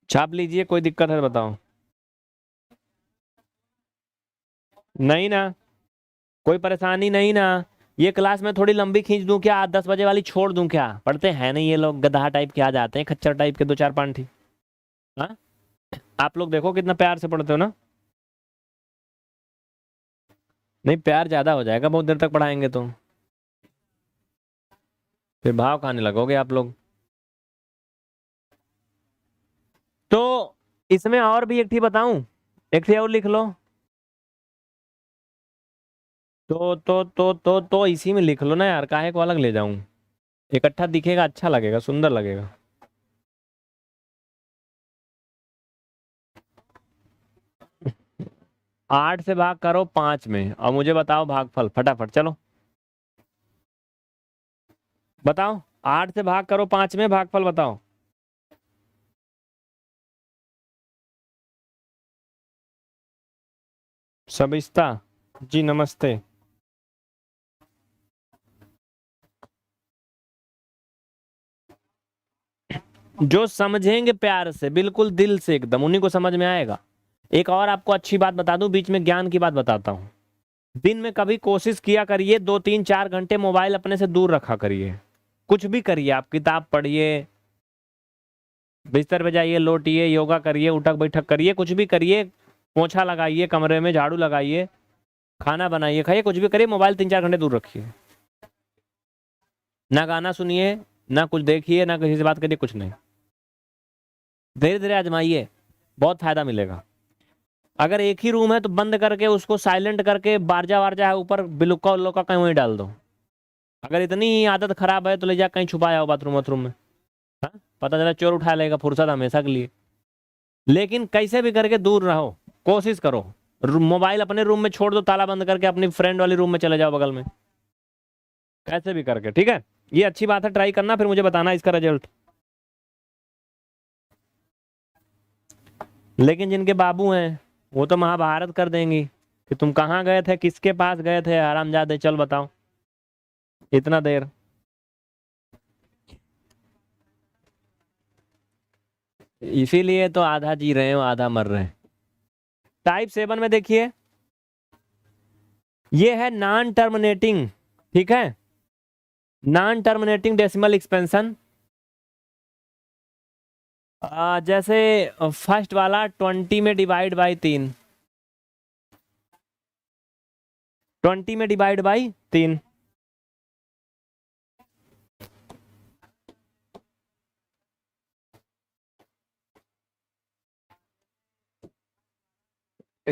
छाप लीजिए, कोई दिक्कत है तो बताओ। नहीं ना, कोई परेशानी नहीं ना। ये क्लास में थोड़ी लंबी खींच दूं क्या? 10 बजे वाली छोड़ दूं क्या? पढ़ते हैं नहीं ये लोग, गधा टाइप के आ जाते हैं, खच्चर टाइप के 2 4 पांठी। हाँ, आप लोग देखो कितना प्यार से पढ़ते हो ना। नहीं, प्यार ज्यादा हो जाएगा बहुत देर तक पढ़ाएंगे तो, फिर भाव खाने लगोगे आप लोग। तो इसमें और भी एक थी बताऊं, एक थी और लिख लो। तो इसी में लिख लो ना यार, काहे को अलग ले जाऊं? इकट्ठा दिखेगा, अच्छा लगेगा, सुंदर लगेगा। 8 से भाग करो 5 में और मुझे बताओ भागफल फटाफट, चलो बताओ। 8 से भाग करो 5 में, भागफल बताओ। सबिस्ता जी नमस्ते। जो समझेंगे प्यार से, बिल्कुल दिल से एकदम, उन्हीं को समझ में आएगा। एक और आपको अच्छी बात बता दूं, बीच में ज्ञान की बात बताता हूँ। दिन में कभी कोशिश किया करिए 2 3 4 घंटे मोबाइल अपने से दूर रखा करिए। कुछ भी करिए, आप किताब पढ़िए, बिस्तर पे जाइए, लौटिए, योगा करिए, उठक बैठक करिए, कुछ भी करिए, पोछा लगाइए, कमरे में झाड़ू लगाइए, खाना बनाइए, खाइए, कुछ भी करिए, मोबाइल 3 4 घंटे दूर रखिए। ना गाना सुनिए, ना कुछ देखिए, ना किसी से बात करिए, कुछ नहीं। धीरे धीरे आजमाइए, बहुत फायदा मिलेगा। अगर एक ही रूम है तो बंद करके उसको साइलेंट करके बारजा वारजा है ऊपर बिलुक्का उल्लुक्का कहीं वहीं डाल दो। अगर इतनी ही आदत खराब है तो ले जा कहीं छुपा आओ बाथरूम वाथरूम में। हाँ? पता चला चोर उठा लेगा, फुर्सत हमेशा के लिए। लेकिन कैसे भी करके दूर रहो, कोशिश करो। मोबाइल अपने रूम में छोड़ दो, ताला बंद करके अपनी फ्रेंड वाली रूम में चले जाओ बगल में, कैसे भी करके, ठीक है? ये अच्छी बात है, ट्राई करना, फिर मुझे बताना इसका रिजल्ट। लेकिन जिनके बाबू हैं वो तो महाभारत कर देंगी कि तुम कहाँ गए थे, किसके पास गए थे हरामजादे, चल बताओ इतना देर। इसीलिए तो आधा जी रहे हो आधा मर रहे हैं। टाइप 7 में देखिए, ये है नॉन टर्मिनेटिंग, ठीक है, नॉन टर्मिनेटिंग डेसिमल एक्सपेंशन। जैसे फर्स्ट वाला 20 में डिवाइड बाई 3, 20 में डिवाइड बाई 3,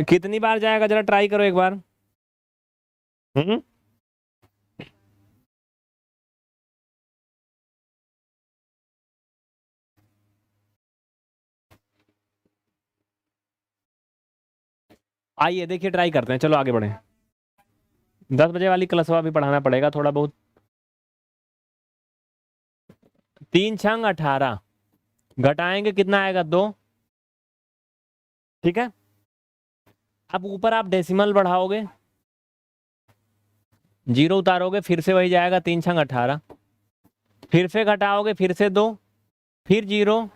कितनी बार जाएगा जरा ट्राई करो एक बार। हम्म, आइए देखिए, ट्राई करते हैं, चलो आगे बढ़े। 10 बजे वाली क्लासवा भी पढ़ाना पड़ेगा थोड़ा बहुत। 3 छंग 18, घटाएंगे कितना आएगा? 2, ठीक है। अब ऊपर आप डेसिमल बढ़ाओगे, 0 उतारोगे, फिर से वही जाएगा 3 छंग 18, फिर से घटाओगे, फिर से 2, फिर 0,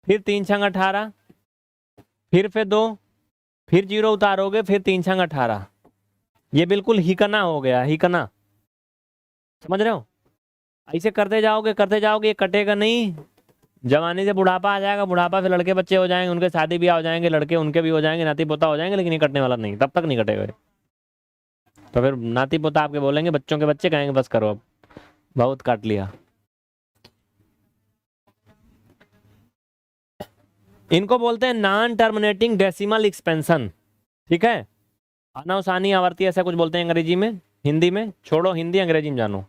फिर 3 छंग 18, फिर से 2, फिर 0 उतारोगे, फिर 3 छंग 18। ये बिल्कुल हिकना हो गया, हिकना, समझ रहे हो? ऐसे करते जाओगे, ये कटेगा नहीं। जवानी से बुढ़ापा आ जाएगा, बुढ़ापा से लड़के बच्चे हो जाएंगे, उनके शादी ब्याह हो जाएंगे, लड़के उनके भी हो जाएंगे, नाती पोता हो जाएंगे, लेकिन ये कटने वाला नहीं, तब तक नहीं कटेगा ये। तो फिर नाती पोता आपके बोलेंगे, बच्चों के बच्चे कहेंगे बस करो अब, बहुत काट लिया। इनको बोलते हैं नॉन टर्मिनेटिंग डेसिमल एक्सपेंशन, ठीक है। अनवसानी आवर्ती ऐसा कुछ बोलते हैं अंग्रेजी में, हिंदी में छोड़ो, हिंदी अंग्रेजी में जानो।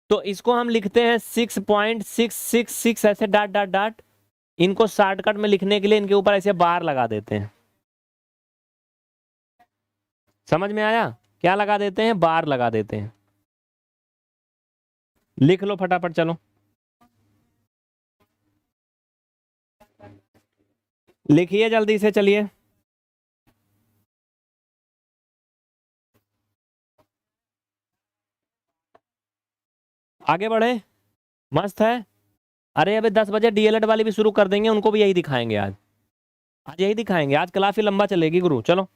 तो इसको हम लिखते हैं 6.666 ऐसे डॉट डॉट डॉट। इनको शॉर्टकट में लिखने के लिए इनके ऊपर ऐसे बार लगा देते हैं। समझ में आया? क्या लगा देते हैं? बार लगा देते हैं। लिख लो फटाफट, चलो लिखिए जल्दी से, चलिए। आगे बढ़े, मस्त है। अरे अभी 10 बजे डीएलएड वाली भी शुरू कर देंगे, उनको भी यही दिखाएंगे आज। आज यही दिखाएंगे, आज क्लास ही लंबा चलेगी गुरु। चलो,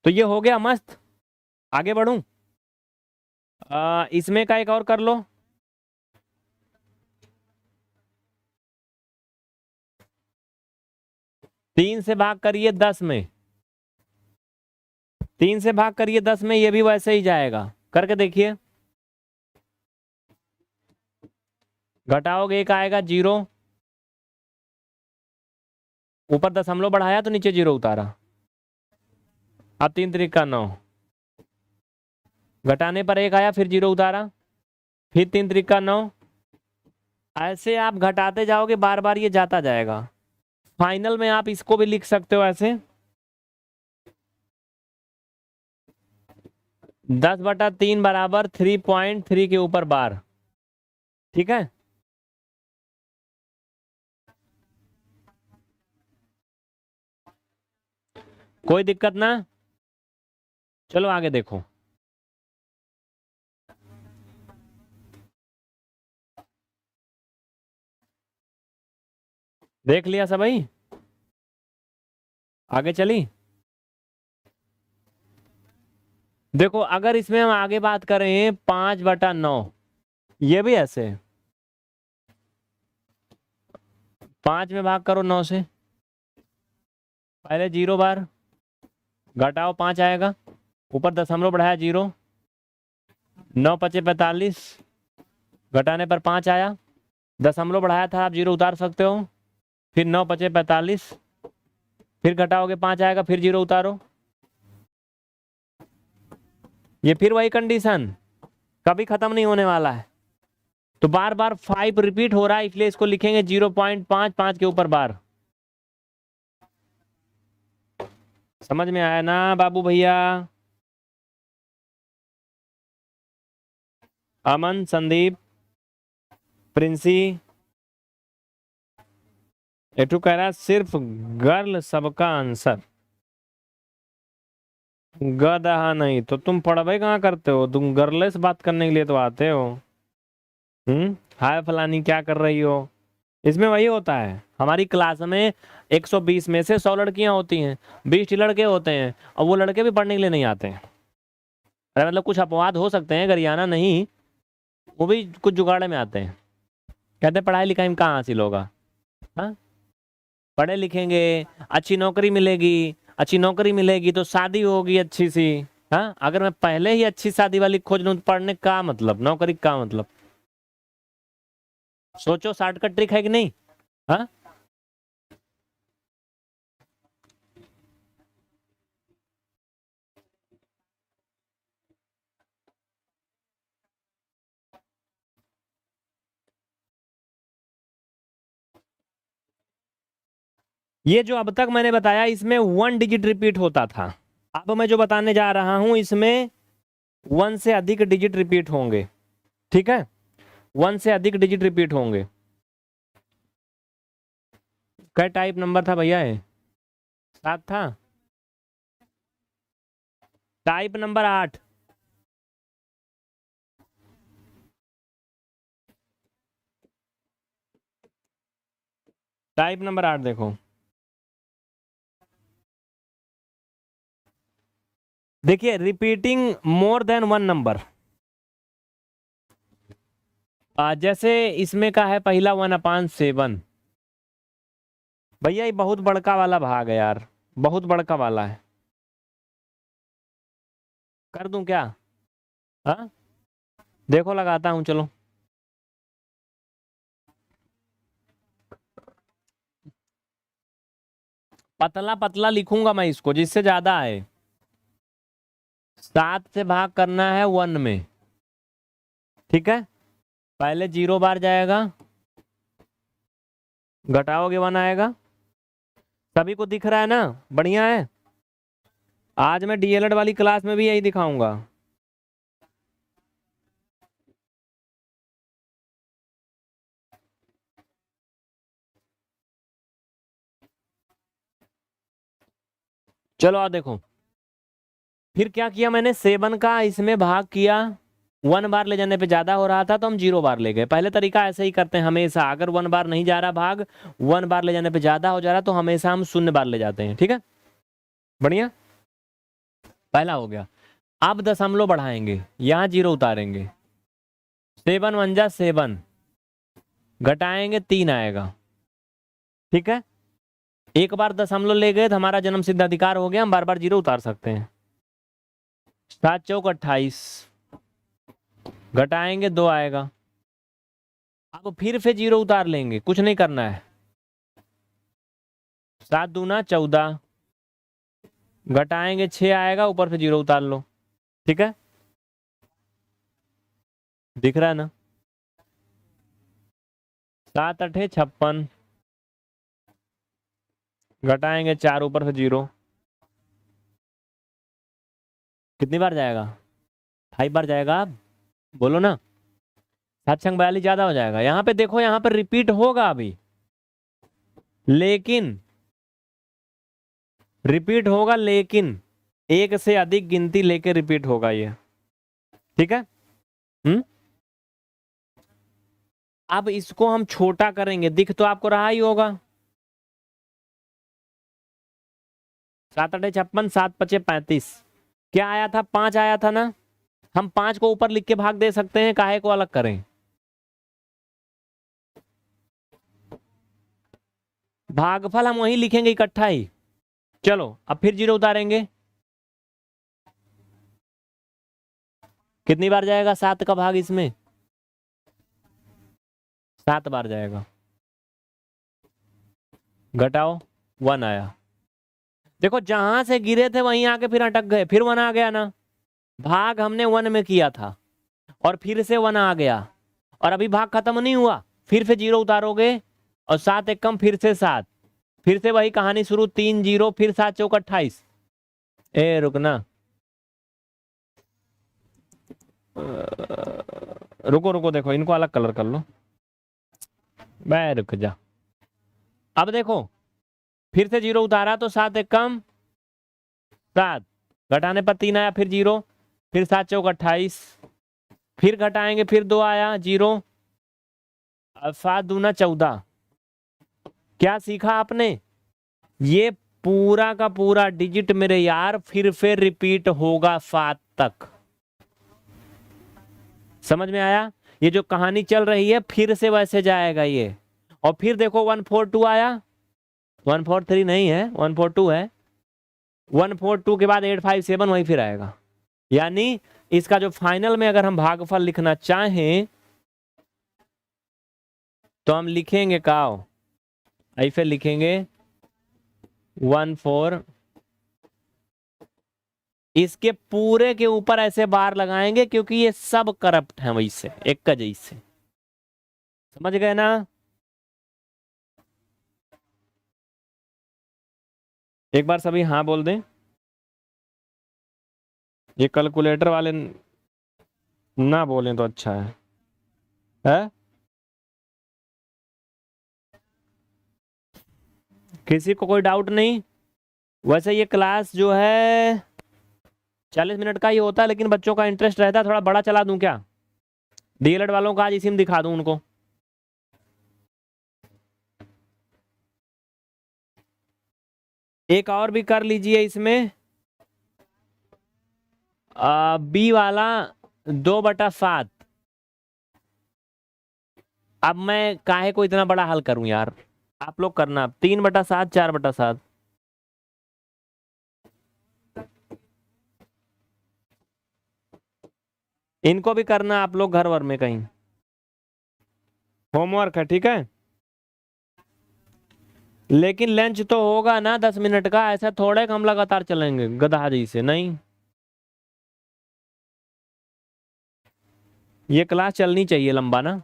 तो ये हो गया मस्त। आगे बढ़ूं? इसमें का एक और कर लो। 3 से भाग करिए 10 में, 3 से भाग करिए 10 में, ये भी वैसे ही जाएगा। करके देखिए, घटाओगे 1 आएगा 0, ऊपर दशमलव बढ़ाया तो नीचे 0 उतारा। अब 3 त्रिक का 9, घटाने पर 1 आया, फिर 0 उतारा, फिर 3 त्रिक का 9। ऐसे आप घटाते जाओगे, बार बार ये जाता जाएगा। फाइनल में आप इसको भी लिख सकते हो ऐसे, 10/3 बराबर 3.3 के ऊपर बार। ठीक है, कोई दिक्कत ना। चलो आगे देखो। देख लिया सब भाई, आगे चली। देखो अगर इसमें हम आगे बात करें 5/9, ये भी ऐसे 5 में भाग करो 9 से, पहले 0 बार, घटाओ 5 आएगा, ऊपर दशमलव बढ़ाया 0, 9 पचे 45, घटाने पर 5 आया, दशमलव बढ़ाया था आप 0 उतार सकते हो, फिर 9 पचे 45, फिर घटाओगे 5 आएगा, फिर 0 उतारो। ये फिर वही कंडीशन, कभी खत्म नहीं होने वाला है। तो बार बार 5 रिपीट हो रहा है, इसलिए इसको लिखेंगे 0.55 के ऊपर बार। समझ में आया ना बाबू भैया? अमन, संदीप, प्रिंसी, एटू कह रहा है सिर्फ गर्ल सबका आंसर, गधा नहीं। तो तुम पढ़ाई कहाँ करते हो? तुम गर्ल से बात करने के लिए तो आते हो। हाय फलानी क्या कर रही हो? इसमें वही होता है, हमारी क्लास में 120 में से 100 लड़कियां होती हैं, 20 लड़के होते हैं, और वो लड़के भी पढ़ने के लिए नहीं आते हैं। अरे मतलब कुछ अपवाद हो सकते हैं, गरियाना नहीं, वो भी कुछ जुगाड़े में आते हैं। कहते हैं पढ़ाई लिखाई में कहाँ हासिल होगा। हाँ, पढ़े लिखेंगे, अच्छी नौकरी मिलेगी, अच्छी नौकरी मिलेगी तो शादी होगी अच्छी सी। हाँ, अगर मैं पहले ही अच्छी शादी वाली खोज लूँ तो पढ़ने का मतलब, नौकरी का मतलब। सोचो, शॉर्टकट ट्रिक है कि नहीं? हाँ, ये जो अब तक मैंने बताया इसमें 1 डिजिट रिपीट होता था। अब मैं जो बताने जा रहा हूं इसमें 1 से अधिक डिजिट रिपीट होंगे। ठीक है, 1 से अधिक डिजिट रिपीट होंगे। क्या टाइप नंबर था भैया? है 7 था, टाइप नंबर 8। टाइप नंबर 8 देखो, देखिए रिपीटिंग मोर देन 1 नंबर। जैसे इसमें का है पहला 1/7। भैया ये बहुत बड़का वाला भाग है यार, बहुत बड़का वाला है। कर दूं क्या? हाँ, देखो लगाता हूं, चलो। पतला पतला लिखूंगा मैं इसको, जिससे ज्यादा है। 7 से भाग करना है 1 में। ठीक है, पहले 0 बार जाएगा, घटाओगे 1 आएगा। सभी को दिख रहा है ना? बढ़िया है। आज मैं डीएलएड वाली क्लास में भी यही दिखाऊंगा। चलो आ देखो, फिर क्या किया मैंने, 7 का इसमें भाग किया, 1 बार ले जाने पे ज्यादा हो रहा था तो हम 0 बार ले गए। पहले तरीका ऐसे ही करते हैं हमेशा, अगर 1 बार नहीं जा रहा भाग, 1 बार ले जाने पे ज्यादा हो जा रहा तो हमेशा हम 0 बार ले जाते हैं। ठीक है, बढ़िया, पहला हो गया। अब दशमलव बढ़ाएंगे, यहाँ 0 उतारेंगे, 7 1 जा 7, घटाएंगे 3 आएगा। ठीक है, एक बार दशमलव ले गए तो हमारा जन्म सिद्ध अधिकार हो गया, हम बार बार 0 उतार सकते हैं। 7 चौक 28, घटाएंगे 2 आएगा। अब फिर से 0 उतार लेंगे, कुछ नहीं करना है। 7 दूना 14, घटाएंगे 6 आएगा, ऊपर से 0 उतार लो। ठीक है, दिख रहा है ना। 7 8 56, घटाएंगे 4, ऊपर से 0। कितनी बार जाएगा, 5 बार जाएगा। बोलो ना, 7 6 42 ज्यादा हो जाएगा। यहाँ पे देखो, यहाँ पे रिपीट होगा अभी, लेकिन रिपीट होगा, लेकिन एक से अधिक गिनती लेके रिपीट होगा ये। ठीक है, अब इसको हम छोटा करेंगे, दिख तो आपको रहा ही होगा। 7 8 56, 7 5 35, क्या आया था, 5 आया था ना। हम 5 को ऊपर लिख के भाग दे सकते हैं, काहे को अलग करें। भागफल हम वही लिखेंगे इकट्ठा ही। चलो अब फिर 0 उतारेंगे, कितनी बार जाएगा 7 का भाग इसमें, 7 बार जाएगा। घटाओ, 1 आया। देखो जहां से गिरे थे वहीं आके फिर अटक गए, फिर 1 आ गया ना। भाग हमने 1 में किया था और फिर से 1 आ गया, और अभी भाग खत्म नहीं हुआ, फिर से 0 उतारोगे और 7 एक कम, फिर से 7, फिर से वही कहानी शुरू, 3 0, फिर 7 चौक 28। ए रुकना, रुको रुको, देखो इनको अलग कलर कर लो, मैं रुक जा। अब देखो, फिर से 0 उतारा तो 7 एक कम 7, घटाने पर 3 आया, फिर 0, फिर 7 चौक 28, फिर घटाएंगे, फिर 2 आया 0, अब 7 दूना 14। क्या सीखा आपने, ये पूरा का पूरा डिजिट मेरे यार फिर रिपीट होगा 7 तक। समझ में आया, ये जो कहानी चल रही है फिर से वैसे जाएगा ये। और फिर देखो 142 आया, 143 नहीं है, 142 है, 142 के बाद 857 वही फिर आएगा। यानी इसका जो फाइनल में अगर हम भागफल लिखना चाहें तो हम लिखेंगे काओ, ऐसे लिखेंगे 14, इसके पूरे के ऊपर ऐसे बार लगाएंगे क्योंकि ये सब करप्ट है वही से, एक का जैसे। समझ गए ना। एक बार सभी हाँ बोल दें, ये कैलकुलेटर वाले ना बोलें तो अच्छा है? किसी को कोई डाउट नहीं। वैसे ये क्लास जो है 40 मिनट का ही होता है, लेकिन बच्चों का इंटरेस्ट रहता है, थोड़ा बड़ा चला दूं क्या, डीएलएड वालों का आज इसी में दिखा दूं उनको। एक और भी कर लीजिए इसमें, बी वाला 2/7। अब मैं काहे को इतना बड़ा हल करूं यार, आप लोग करना, 3/7, 4/7। इनको भी करना आप लोग घर वर में कहीं, होमवर्क है, ठीक है। लेकिन लंच तो होगा ना 10 मिनट का, ऐसा थोड़े हम लगातार चलेंगे गधा जैसे, नहीं। ये क्लास चलनी चाहिए लंबा ना,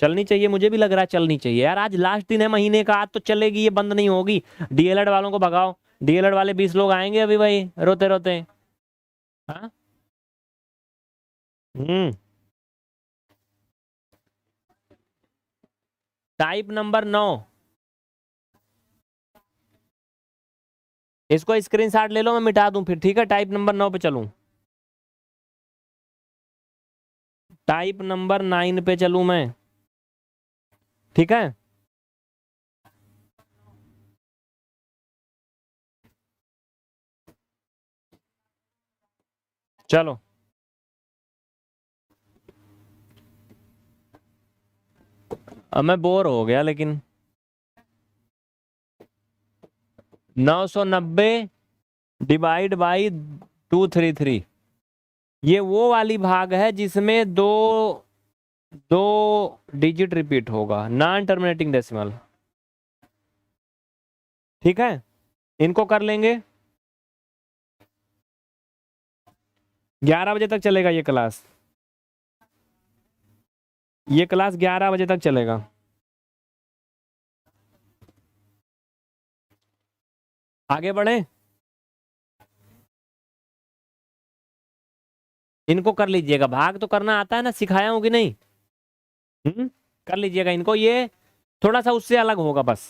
चलनी चाहिए, मुझे भी लग रहा है चलनी चाहिए यार। आज लास्ट दिन है महीने का, आज तो चलेगी, ये बंद नहीं होगी। डीएलएड वालों को भगाओ, डीएलएड वाले 20 लोग आएंगे अभी भाई रोते रोते। हाँ, टाइप नंबर 9, इसको स्क्रीनशॉट ले लो, मैं मिटा दूं फिर, ठीक है। टाइप नंबर 9 पे चलूं, टाइप नंबर 9 पे चलूं मैं, ठीक है। चलो, अब मैं बोर हो गया लेकिन। 990 डिवाइड बाई 233, ये वो वाली भाग है जिसमें दो दो डिजिट रिपीट होगा, नॉन टर्मिनेटिंग डेसिमल, ठीक है। इनको कर लेंगे, 11 बजे तक चलेगा ये क्लास, ये क्लास 11 बजे तक चलेगा। आगे बढ़े, इनको कर लीजिएगा, भाग तो करना आता है ना, सिखाया हूं कि नहीं? कर लीजिएगा इनको, ये थोड़ा सा उससे अलग होगा बस।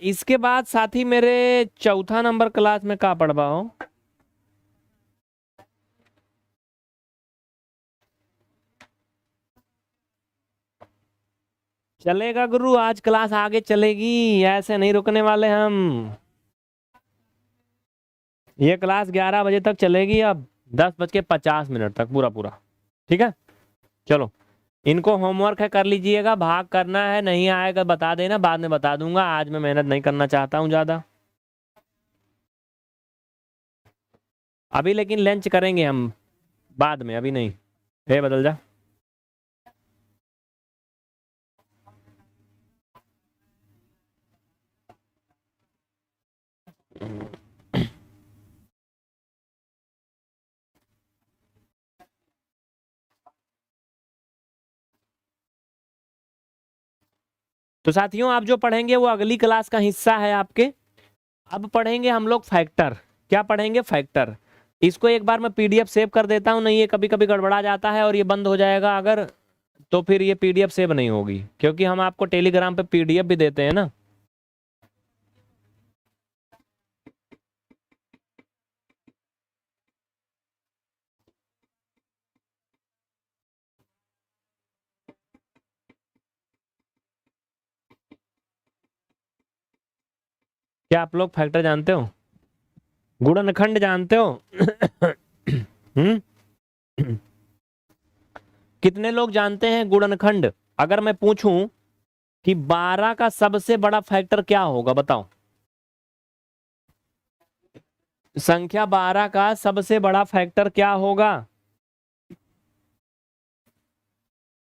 इसके बाद साथी मेरे चौथा नंबर क्लास में का पढ़वा हो? चलेगा गुरु, आज क्लास आगे चलेगी, ऐसे नहीं रुकने वाले हम। ये क्लास 11 बजे तक चलेगी, अब 10:50 तक पूरा पूरा, ठीक है। चलो, इनको होमवर्क है, कर लीजिएगा, भाग करना है, नहीं आएगा बता देना, बाद में बता दूंगा, आज मैं मेहनत नहीं करना चाहता हूँ ज्यादा। अभी लेकिन लंच करेंगे हम बाद में, अभी नहीं। हे बदल जा। तो साथियों, आप जो पढ़ेंगे वो अगली क्लास का हिस्सा है आपके। अब पढ़ेंगे हम लोग फैक्टर। क्या पढ़ेंगे? फैक्टर। इसको एक बार मैं पीडीएफ सेव कर देता हूँ, नहीं ये कभी कभी गड़बड़ा जाता है और ये बंद हो जाएगा अगर, तो फिर ये पीडीएफ सेव नहीं होगी, क्योंकि हम आपको टेलीग्राम पे पीडीएफ भी देते हैं ना। क्या आप लोग फैक्टर जानते हो? गुणनखंड जानते हो? हम्म, कितने लोग जानते हैं गुणनखंड? अगर मैं पूछूं कि 12 का सबसे बड़ा फैक्टर क्या होगा, बताओ। संख्या 12 का सबसे बड़ा फैक्टर क्या होगा?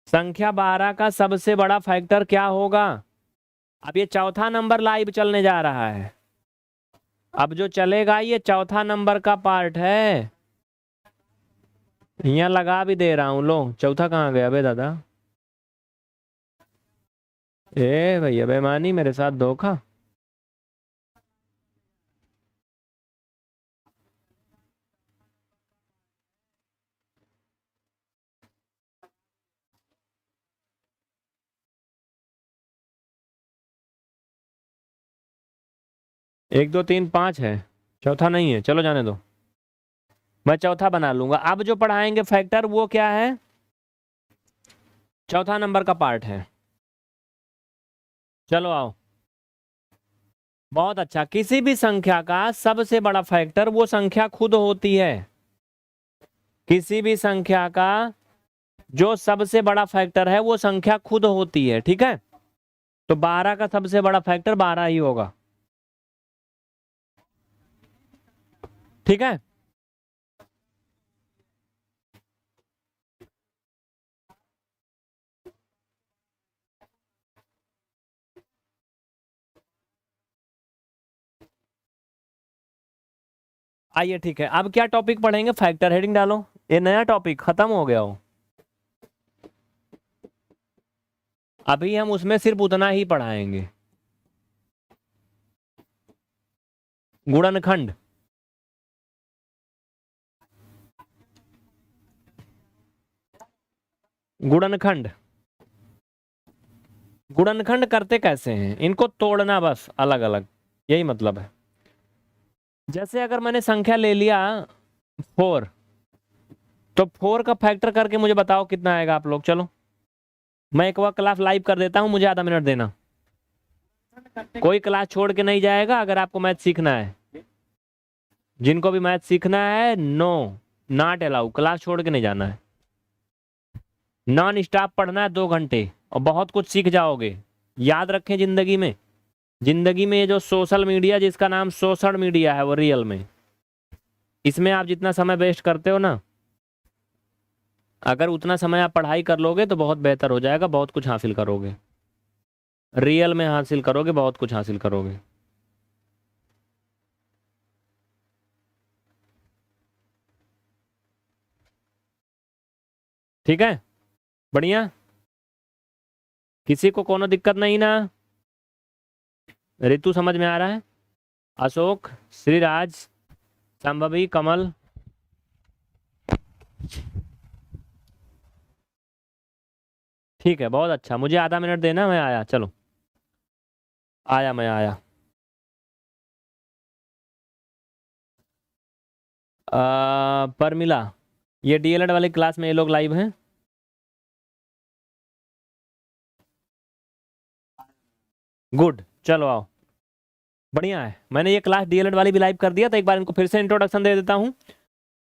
संख्या 12 का सबसे बड़ा फैक्टर क्या होगा? अब ये चौथा नंबर लाइव चलने जा रहा है, अब जो चलेगा ये चौथा नंबर का पार्ट है। यहाँ लगा भी दे रहा हूं, लो चौथा कहाँ गया बे दादा? ए भैया बेईमानी, मेरे साथ धोखा। एक दो तीन पांच है, चौथा नहीं है, चलो जाने दो, मैं चौथा बना लूंगा। अब जो पढ़ाएंगे फैक्टर वो क्या है? चौथा नंबर का पार्ट है। चलो आओ। बहुत अच्छा, किसी भी संख्या का सबसे बड़ा फैक्टर वो संख्या खुद होती है। किसी भी संख्या का जो सबसे बड़ा फैक्टर है वो संख्या खुद होती है, ठीक है। तो 12 का सबसे बड़ा फैक्टर 12 ही होगा, ठीक है। आइए, ठीक है, अब क्या टॉपिक पढ़ेंगे? फैक्टर, हेडिंग डालो, ये नया टॉपिक खत्म हो गया हो, अभी हम उसमें सिर्फ उतना ही पढ़ाएंगे, गुणनखंड। गुणनखंड, गुणनखंड करते कैसे हैं, इनको तोड़ना बस अलग अलग, यही मतलब है। जैसे अगर मैंने संख्या ले लिया 4, तो 4 का फैक्टर करके मुझे बताओ कितना आएगा आप लोग। चलो मैं एक बार क्लास लाइव कर देता हूं, मुझे आधा मिनट देना। कोई क्लास छोड़ के नहीं जाएगा अगर आपको मैथ सीखना है। जिनको भी मैथ सीखना है, नो, नॉट अलाउ, क्लास छोड़ के नहीं जाना है। नॉन स्टॉप पढ़ना है 2 घंटे, और बहुत कुछ सीख जाओगे। याद रखें, जिंदगी में ये जो सोशल मीडिया, जिसका नाम सोशल मीडिया है, वो रियल में, इसमें आप जितना समय वेस्ट करते हो ना, अगर उतना समय आप पढ़ाई कर लोगे तो बहुत बेहतर हो जाएगा, बहुत कुछ हासिल करोगे, रियल में हासिल करोगे, बहुत कुछ हासिल करोगे। ठीक है, बढ़िया, किसी को कोनो दिक्कत नहीं ना? ऋतु समझ में आ रहा है? अशोक, श्रीराज, संभवी, कमल, ठीक है, बहुत अच्छा। मुझे आधा मिनट देना, मैं आया। चलो आया, मैं आया। परमिला, ये डीएलएड वाली क्लास में ये लोग लाइव हैं? गुड, चलो आओ, बढ़िया है। मैंने ये क्लास डीएलएड वाली भी लाइव कर दिया, तो एक बार इनको फिर से इंट्रोडक्शन दे देता हूँ।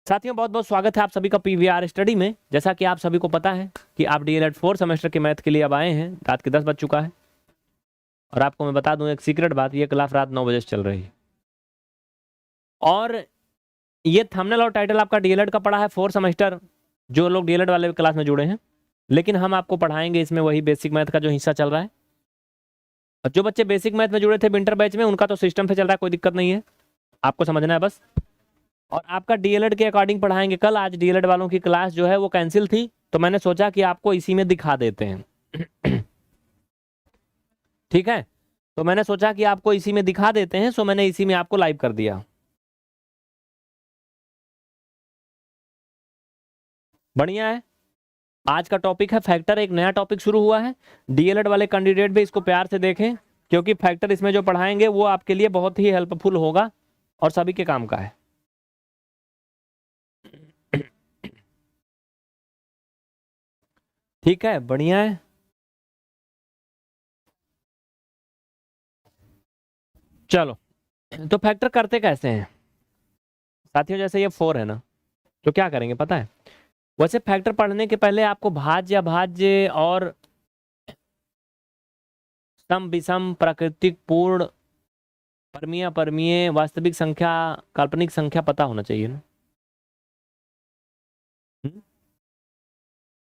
साथियों, बहुत बहुत स्वागत है आप सभी का पीवीआर स्टडी में। जैसा कि आप सभी को पता है कि आप डीएलएड 4 सेमेस्टर के मैथ के लिए अब आए हैं। रात के 10 बज चुका है, और आपको मैं बता दूं एक सीक्रेट बात, ये क्लास रात 9 बजे से चल रही है। और ये थंबनेल और टाइटल आपका डीएलएड का पड़ा है 4 सेमेस्टर, जो लोग डीएलएड वाले क्लास में जुड़े हैं। लेकिन हम आपको पढ़ाएंगे इसमें वही बेसिक मैथ का जो हिस्सा चल रहा है। और जो बच्चे बेसिक मैथ में जुड़े थे विंटर बैच में, उनका तो सिस्टम से चल रहा है, कोई दिक्कत नहीं है, आपको समझना है बस। और आपका डीएलएड के अकॉर्डिंग पढ़ाएंगे कल। आज डीएलएड वालों की क्लास जो है वो कैंसिल थी, तो मैंने सोचा कि आपको इसी में दिखा देते हैं। ठीक है, तो मैंने सोचा कि आपको इसी में दिखा देते हैं, सो मैंने इसी में आपको लाइव कर दिया। बढ़िया है। आज का टॉपिक है फैक्टर, एक नया टॉपिक शुरू हुआ है। डीएलएड वाले कैंडिडेट भी इसको प्यार से देखें, क्योंकि फैक्टर इसमें जो पढ़ाएंगे वो आपके लिए बहुत ही हेल्पफुल होगा और सभी के काम का है। ठीक है, बढ़िया है। चलो, तो फैक्टर करते कैसे हैं साथियों? जैसे ये 4 है ना, तो क्या करेंगे पता है? वैसे फैक्टर पढ़ने के पहले आपको भाज्य, अभाज्य और सम, विषम, प्राकृतिक, पूर्ण, परमीय, अपरमीय, वास्तविक संख्या, काल्पनिक संख्या पता होना चाहिए ना। हम्म?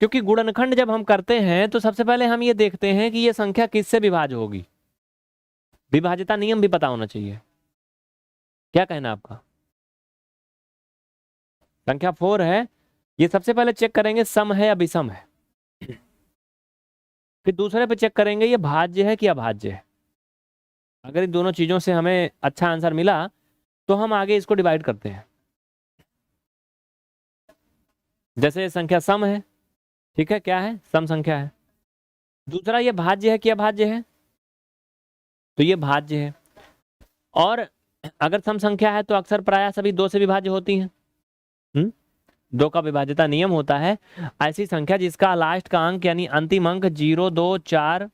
क्योंकि गुणनखंड जब हम करते हैं तो सबसे पहले हम ये देखते हैं कि ये संख्या किससे विभाज्य होगी। विभाज्यता नियम भी पता होना चाहिए। क्या कहना आपका? संख्या 4 है, ये सबसे पहले चेक करेंगे सम है या विषम है। फिर दूसरे पे चेक करेंगे ये भाज्य है कि अभाज्य है। अगर इन दोनों चीजों से हमें अच्छा आंसर मिला तो हम आगे इसको डिवाइड करते हैं। जैसे संख्या सम है, ठीक है, क्या है? सम संख्या है। दूसरा, ये भाज्य है कि अभाज्य है? तो ये भाज्य है। और अगर सम संख्या है तो अक्सर प्रायः सभी 2 से विभाज्य होती हैं। 2 का विभाज्यता नियम होता है। ऐसी संख्या जिसका लास्ट का अंक यानी अंतिम अंक 0, 2, 4,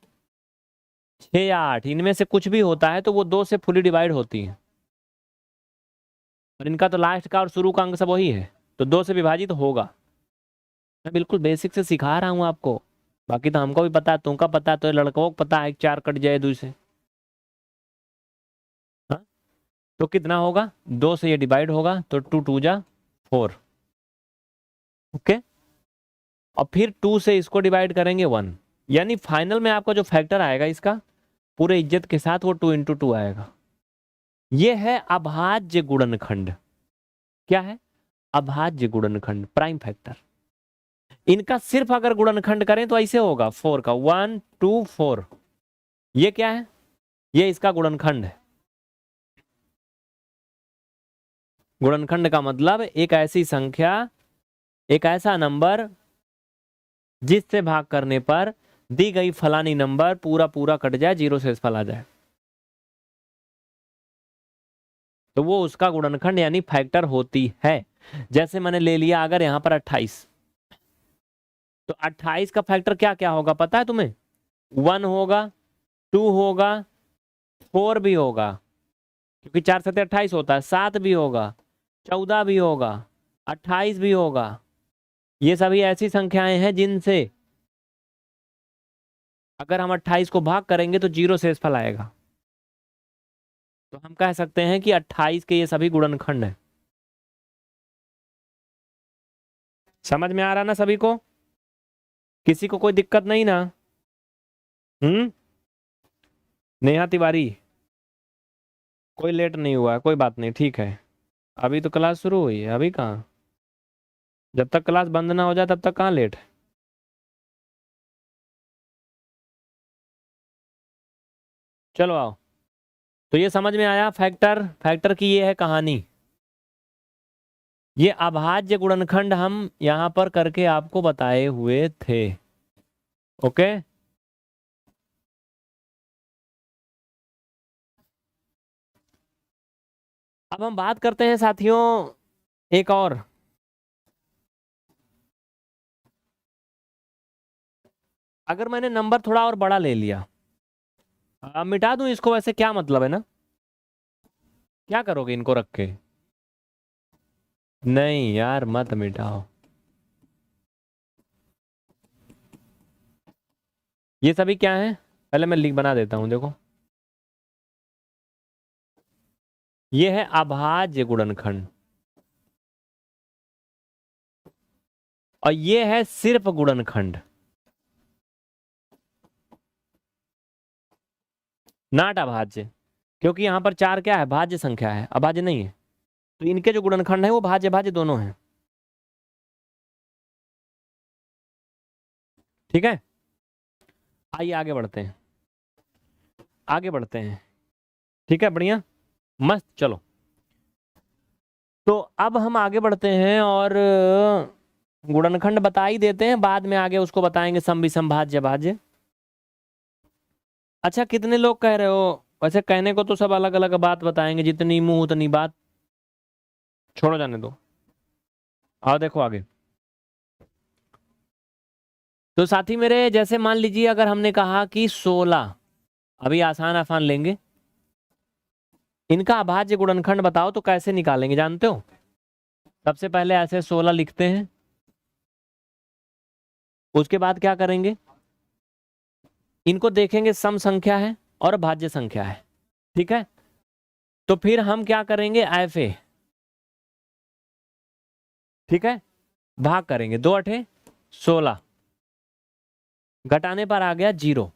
6 या 8 इनमें से कुछ भी होता है तो वो 2 से फुली डिवाइड होती है। और इनका तो लास्ट का और शुरू का अंक सब वही है, तो 2 से विभाजित होगा। मैं बिल्कुल बेसिक से सिखा रहा हूं आपको, बाकी तो हमको भी पता है, तुमको पता है, तो लड़कों को पता है 4 कट जाए 2 से। हाँ, तो कितना होगा? 2 से ये डिवाइड होगा, तो 2 2 जा 4। ओके, और फिर 2 से इसको डिवाइड करेंगे 1, यानी फाइनल में आपका जो फैक्टर आएगा इसका पूरे इज्जत के साथ वो 2 × 2 आएगा। ये है अभाज्य गुणनखंड। क्या है? अभाज्य गुणनखंड, प्राइम फैक्टर। इनका सिर्फ अगर गुणनखंड करें तो ऐसे होगा 4 का 1 2 4। ये क्या है? ये इसका गुणनखंड है। गुणनखंड का मतलब एक ऐसी संख्या, एक ऐसा नंबर जिससे भाग करने पर दी गई फलानी नंबर पूरा पूरा कट जाए, जीरो शेषफल आ जाए, तो वो उसका गुणनखंड यानी फैक्टर होती है। जैसे मैंने ले लिया अगर यहां पर 28, तो 28 का फैक्टर क्या क्या होगा पता है तुम्हें? 1 होगा, 2 होगा, 4 भी होगा, क्योंकि 4 7 28 होता है, 7 भी होगा, 14 भी होगा, 28 भी होगा। ये सभी ऐसी संख्याएं हैं जिनसे अगर हम 28 को भाग करेंगे तो जीरो शेषफल आएगा। तो हम कह सकते हैं कि 28 के ये सभी गुणनखंड हैं। समझ में आ रहा ना सभी को? किसी को कोई दिक्कत नहीं ना? नेहा तिवारी, कोई लेट नहीं हुआ है, कोई बात नहीं, ठीक है। अभी तो क्लास शुरू हुई है, अभी कहाँ? जब तक क्लास बंद ना हो जाए तब तक कहाँ लेट है? चलो आओ। तो ये समझ में आया फैक्टर, फैक्टर की ये है कहानी। ये अभाज्य गुणनखंड हम यहां पर करके आपको बताए हुए थे। ओके, अब हम बात करते हैं साथियों एक और। अगर मैंने नंबर थोड़ा और बड़ा ले लिया, मिटा दूं इसको, वैसे क्या मतलब है ना? क्या करोगे इनको रख के? नहीं यार मत मिटाओ, ये सभी क्या है? पहले मैं लिख बना देता हूं, देखो ये है अभाज्य गुणनखंड और ये है सिर्फ गुणनखंड, नॉट अभाज्य, क्योंकि यहां पर 4 क्या है? भाज्य संख्या है, अभाज्य नहीं है। तो इनके जो गुणनखंड है वो भाज्य भाज्य दोनों हैं। ठीक है, आइए आगे बढ़ते हैं, आगे बढ़ते हैं। ठीक है, बढ़िया, मस्त, चलो। तो अब हम आगे बढ़ते हैं और गुणनखंड बता ही देते हैं, बाद में आगे उसको बताएंगे सम विषम भाज्य भाज्य। अच्छा, कितने लोग कह रहे हो? वैसे कहने को तो सब अलग अलग बात बताएंगे, जितनी मुंह उतनी बात, छोड़ो जाने दो। आओ देखो आगे। तो साथी मेरे, जैसे मान लीजिए अगर हमने कहा कि 16, अभी आसान आसान लेंगे, इनका अभाज्य गुणनखंड बताओ, तो कैसे निकालेंगे जानते हो? सबसे पहले ऐसे 16 लिखते हैं, उसके बाद क्या करेंगे? इनको देखेंगे सम संख्या है और भाज्य संख्या है, ठीक है? तो फिर हम क्या करेंगे? ऐसे, ठीक है, भाग करेंगे, 2 8 16, घटाने पर आ गया 0।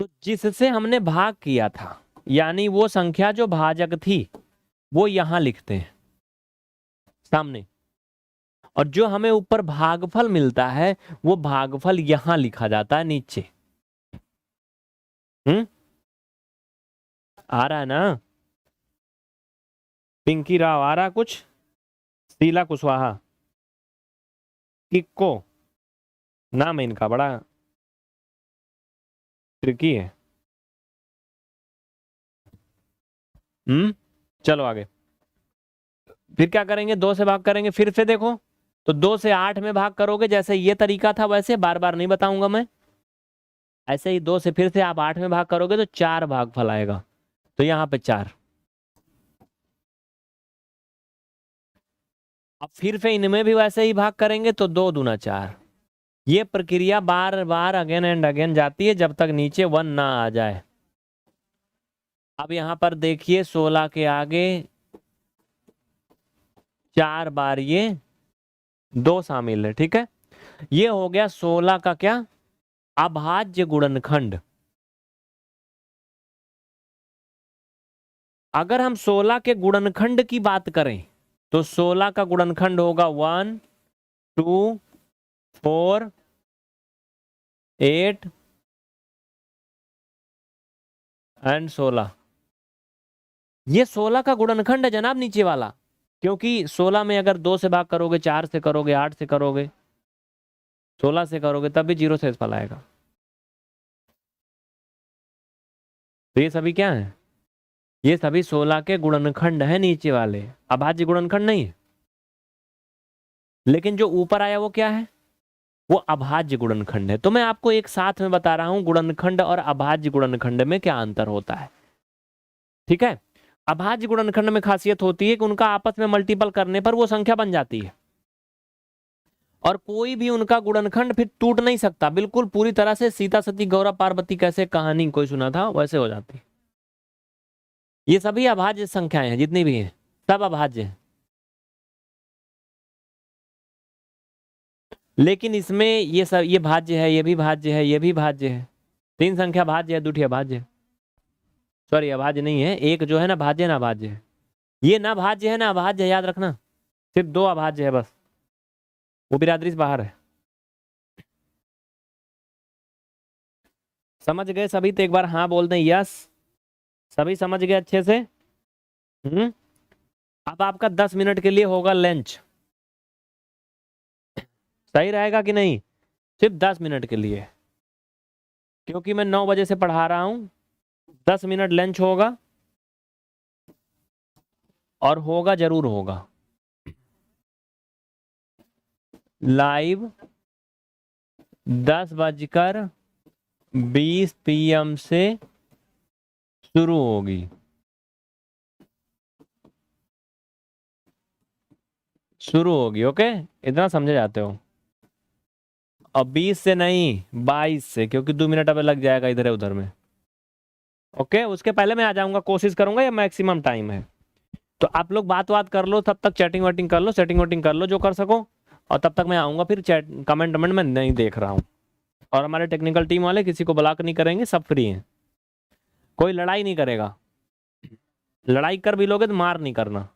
तो जिससे हमने भाग किया था, यानी वो संख्या जो भाजक थी, वो यहां लिखते हैं सामने, और जो हमें ऊपर भागफल मिलता है वो भागफल यहां लिखा जाता है नीचे। आ रहा है ना? पिंकी राव आ रहा कुछ? शीला कुशवाहा, किक्को, नाम है इनका बड़ा ट्रिकी है। चलो आगे। फिर क्या करेंगे? 2 से भाग करेंगे, फिर से देखो, तो 2 से 8 में भाग करोगे, जैसे ये तरीका था वैसे, बार बार नहीं बताऊंगा मैं। ऐसे ही 2 से फिर से आप 8 में भाग करोगे तो 4 भागफल आएगा, तो यहां पे 4। अब फिर से इनमें भी वैसे ही भाग करेंगे तो 2 दूना 4। ये प्रक्रिया बार बार अगेन एंड अगेन जाती है जब तक नीचे 1 ना आ जाए। अब यहां पर देखिए 16 के आगे 4 बार ये 2 शामिल है, ठीक है? ये हो गया 16 का क्या? अभाज्य गुणनखंड। अगर हम 16 के गुणनखंड की बात करें तो 16 का गुणनखंड होगा 1 2 4 8 एंड 16। ये 16 का गुणनखंड है जनाब, नीचे वाला, क्योंकि 16 में अगर 2 से भाग करोगे, 4 से करोगे, 8 से करोगे, 16 से करोगे, तब भी जीरो शेषफल आएगा। तो ये सभी क्या है? ये सभी 16 के गुणनखंड है नीचे वाले, अभाज्य गुणनखंड नहीं है। लेकिन जो ऊपर आया वो क्या है? वो अभाज्य गुणनखंड है। तो मैं आपको एक साथ में बता रहा हूं गुणनखंड और अभाज्य गुणनखंड में क्या अंतर होता है। ठीक है। अभाज्य गुणनखंड में खासियत होती है कि उनका आपस में मल्टीपल करने पर वो संख्या बन जाती है और कोई भी उनका गुणनखंड फिर टूट नहीं सकता, बिल्कुल पूरी तरह से सीता सती गौरा पार्वती कैसे कहानी कोई सुना था वैसे हो जाती है। ये सभी अभाज्य संख्याएं हैं, जितनी भी हैं सब अभाज्य हैं। लेकिन इसमें ये सब, ये भाज्य है, ये भी भाज्य है, ये भी भाज्य है। तीन संख्या भाज्य है, दूठी अभाज्य है। सॉरी अभाज्य नहीं है, एक जो है ना भाज्य ना भाज्य है। ये ना भाज्य है ना अभाज्य है, याद रखना। सिर्फ दो अभाज्य है बस, वो बिरादरी से बाहर है। समझ गए सभी? तो एक बार हाँ बोल दें यस। सभी समझ गए अच्छे से? हम्म। अब आपका 10 मिनट के लिए होगा लंच। सही रहेगा कि नहीं? सिर्फ 10 मिनट के लिए, क्योंकि मैं 9 बजे से पढ़ा रहा हूं। 10 मिनट लंच होगा, और होगा जरूर होगा। लाइव 10:20 PM से शुरू होगी। शुरू होगी, ओके? इतना समझे जाते हो? अब 20 से नहीं, 22 से, क्योंकि 2 मिनट अब लग जाएगा इधर उधर में। ओके, उसके पहले मैं आ जाऊंगा, कोशिश करूंगा, ये मैक्सिमम टाइम है। तो आप लोग बात बात कर लो, तब तक चैटिंग वाटिंग कर लो, सेटिंग वाटिंग कर लो जो कर सको। और तब तक मैं आऊंगा फिर। चैट कमेंट कमेंट में नहीं देख रहा हूँ। और हमारे टेक्निकल टीम वाले किसी को ब्लॉक नहीं करेंगे, सब फ्री हैं। कोई लड़ाई नहीं करेगा। लड़ाई कर भी लोगे तो मार नहीं करना।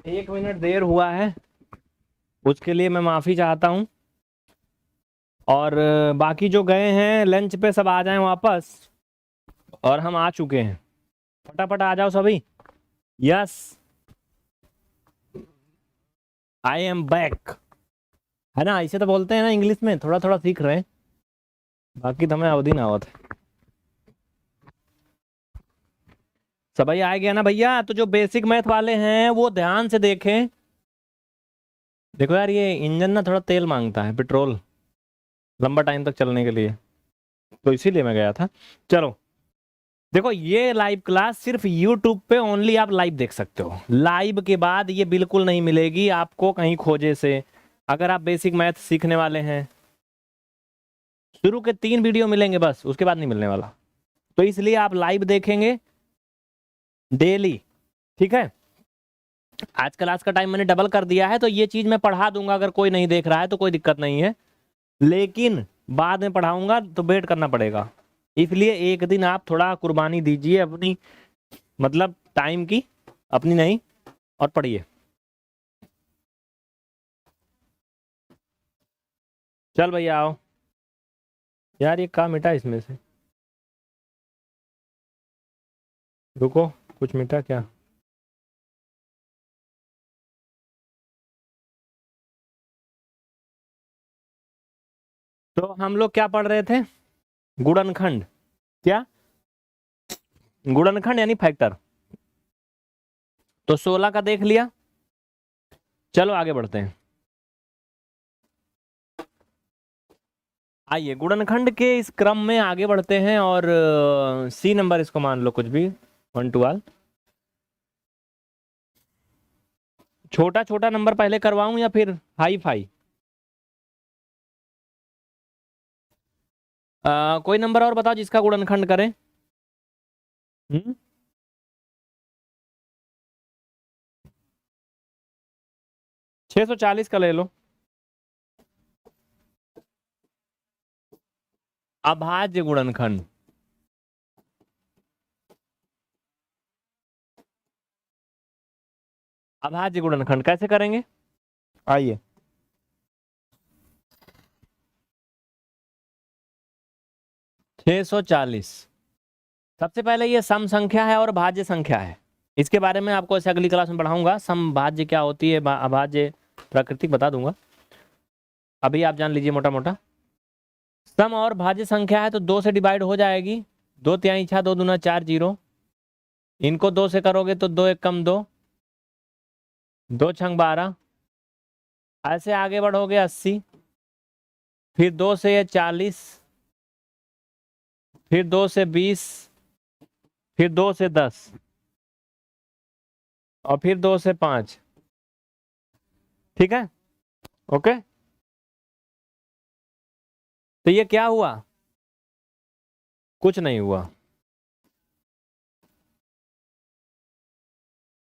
1 मिनट देर हुआ है, उसके लिए मैं माफ़ी चाहता हूँ। और बाकी जो गए हैं लंच पे सब आ जाएं वापस, और हम आ चुके हैं। फटाफट आ जाओ सभी। यस, आई एम बैक, है ना? ऐसे तो बोलते हैं ना इंग्लिश में, थोड़ा थोड़ा सीख रहे हैं, बाकी तो मैं अवधि ना आवत। सभी आ गया ना भैया? तो जो बेसिक मैथ वाले हैं वो ध्यान से देखें। देखो यार, ये इंजन ना थोड़ा तेल मांगता है, पेट्रोल, लंबा टाइम तक चलने के लिए, तो इसीलिए मैं गया था। चलो देखो, ये लाइव क्लास सिर्फ यूट्यूब पे ओनली आप लाइव देख सकते हो। लाइव के बाद ये बिल्कुल नहीं मिलेगी आपको कहीं खोजे से। अगर आप बेसिक मैथ सीखने वाले हैं, शुरू के 3 वीडियो मिलेंगे बस, उसके बाद नहीं मिलने वाला। तो इसलिए आप लाइव देखेंगे डेली, ठीक है? आज क्लास का टाइम मैंने डबल कर दिया है, तो ये चीज मैं पढ़ा दूंगा, अगर कोई नहीं देख रहा है तो कोई दिक्कत नहीं है, लेकिन बाद में पढ़ाऊंगा तो वेट करना पड़ेगा। इसलिए एक दिन आप थोड़ा कुर्बानी दीजिए अपनी, मतलब टाइम की, अपनी नहीं, और पढ़िए। चल भैया आओ। यार ये क्या मिटा इसमें से? रुको, कुछ मिटा क्या? तो हम लोग क्या पढ़ रहे थे? गुणनखंड। क्या? गुणनखंड यानी फैक्टर। तो 16 का देख लिया। चलो आगे बढ़ते हैं। आइए गुणनखंड के इस क्रम में आगे बढ़ते हैं, और सी नंबर इसको मान लो, कुछ भी 1 to all। छोटा छोटा नंबर पहले करवाऊं या फिर हाई फाई? कोई नंबर और बताओ जिसका गुणनखंड करें। 640 का ले लो। अभाज्य गुणनखंड। अभाज्य गुणनखंड कैसे करेंगे? आइए, 640। सबसे पहले ये सम संख्या है और भाज्य संख्या है। इसके बारे में आपको ऐसे अगली क्लास में पढ़ाऊंगा, सम भाज्य क्या होती है, अभाज्य प्राकृतिक बता दूंगा, अभी आप जान लीजिए मोटा मोटा। सम और भाज्य संख्या है तो 2 से डिवाइड हो जाएगी। 2 तिहाई 6, 2 दूना 4 जीरो। इनको 2 से करोगे तो 2 एक कम 2, 2 छंग 12। ऐसे आगे बढ़ोगे 80, फिर 2 से ये 40, फिर 2 से 20, फिर 2 से 10, और फिर 2 से 5। ठीक है, ओके। तो ये क्या हुआ? कुछ नहीं हुआ।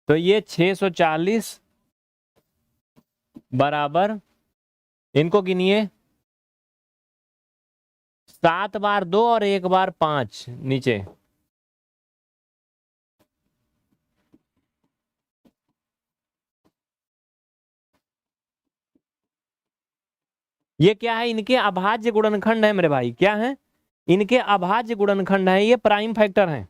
तो ये 640 बराबर, इनको गिनिए, 7 बार 2 और 1 बार 5 नीचे। ये क्या है? इनके अभाज्य गुणनखंड है मेरे भाई। क्या है? इनके अभाज्य गुणनखंड है, ये प्राइम फैक्टर है।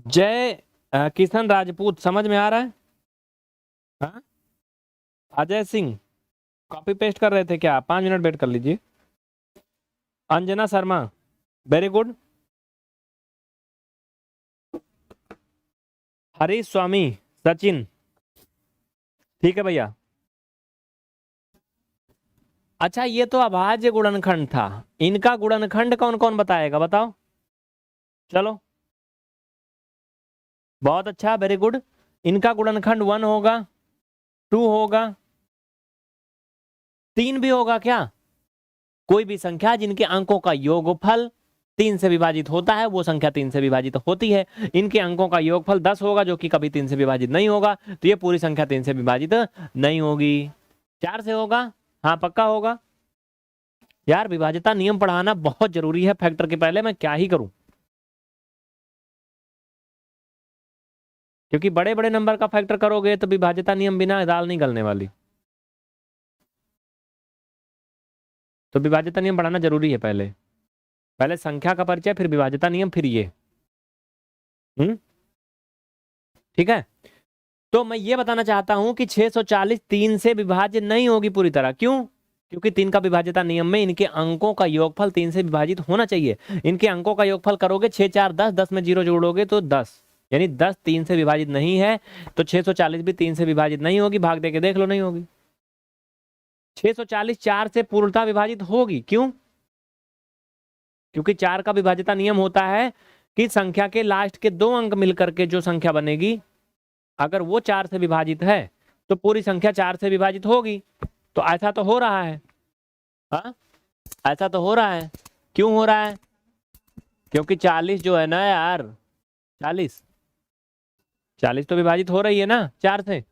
जय किशन राजपूत, समझ में आ रहा है? हाँ? अजय सिंह कॉपी पेस्ट कर रहे थे क्या? 5 मिनट वेट कर लीजिए। Anjana Sharma, very good. हरीश स्वामी, सचिन, ठीक है भैया। अच्छा, ये तो अभाज्य गुणनखंड था, इनका गुणनखंड कौन कौन बताएगा, बताओ। चलो, बहुत अच्छा, वेरी गुड। इनका गुणनखंड 1 होगा, 2 होगा, 3 भी होगा क्या? कोई भी संख्या जिनके अंकों का योगफल 3 से विभाजित होता है, वो संख्या 3 से विभाजित होती है। इनके अंकों का योगफल 10 होगा, जो कि कभी 3 से विभाजित नहीं होगा, तो ये पूरी संख्या 3 से विभाजित नहीं होगी। 4 से होगा? हाँ पक्का होगा। यार विभाज्यता नियम पढ़ाना बहुत जरूरी है फैक्टर के पहले, मैं क्या ही करूं। क्योंकि बड़े बड़े नंबर का फैक्टर करोगे तो विभाज्यता नियम बिना दाल नहीं गलने वाली। तो विभाज्यता नियम पढ़ाना जरूरी है। पहले पहले संख्या का परिचय, फिर विभाज्यता नियम, फिर ये। ठीक है। तो मैं ये बताना चाहता हूं कि 640 3 से विभाज्य नहीं होगी पूरी तरह। क्यों? क्योंकि 3 का विभाज्यता नियम में इनके अंकों का योगफल 3 से विभाजित होना चाहिए। इनके अंकों का योगफल करोगे 6 4 10, 10 में 0 जोड़ोगे तो 10, यानी 10 3 से विभाजित नहीं है। तो 640 भी 3 से विभाजित नहीं होगी। भाग दे के देख लो, नहीं होगी। 640 4 से पूर्णतः विभाजित होगी। क्यों? क्योंकि 4 का विभाज्यता नियम होता है कि संख्या के लास्ट के 2 अंक मिलकर के जो संख्या बनेगी, अगर वो 4 से विभाजित है तो पूरी संख्या 4 से विभाजित होगी। तो ऐसा तो हो रहा है। हाँ, ऐसा तो हो रहा है। क्यों हो रहा है? क्योंकि 40 जो है ना यार, 40 40 तो विभाजित हो रही है ना 4 से।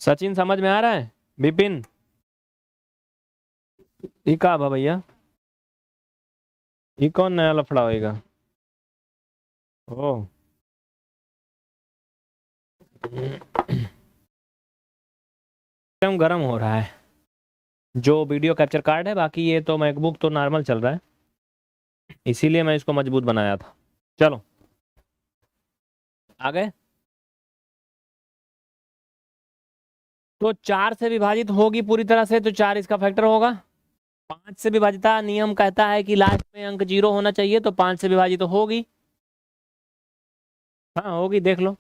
सचिन समझ में आ रहा है? विपिन, ये का बा भैया? ये कौन नया लफड़ा होएगा? ओ, एकदम गर्म हो रहा है जो वीडियो कैप्चर कार्ड है। बाकी ये तो मैकबुक तो नॉर्मल चल रहा है, इसीलिए मैं इसको मजबूत बनाया था। चलो आगे। तो 4 से विभाजित होगी पूरी तरह से, तो 4 इसका फैक्टर होगा। 5 से विभाजिता नियम कहता है कि लास्ट में अंक 0 होना चाहिए, तो 5 से विभाजित तो होगी। हाँ होगी, देख लो।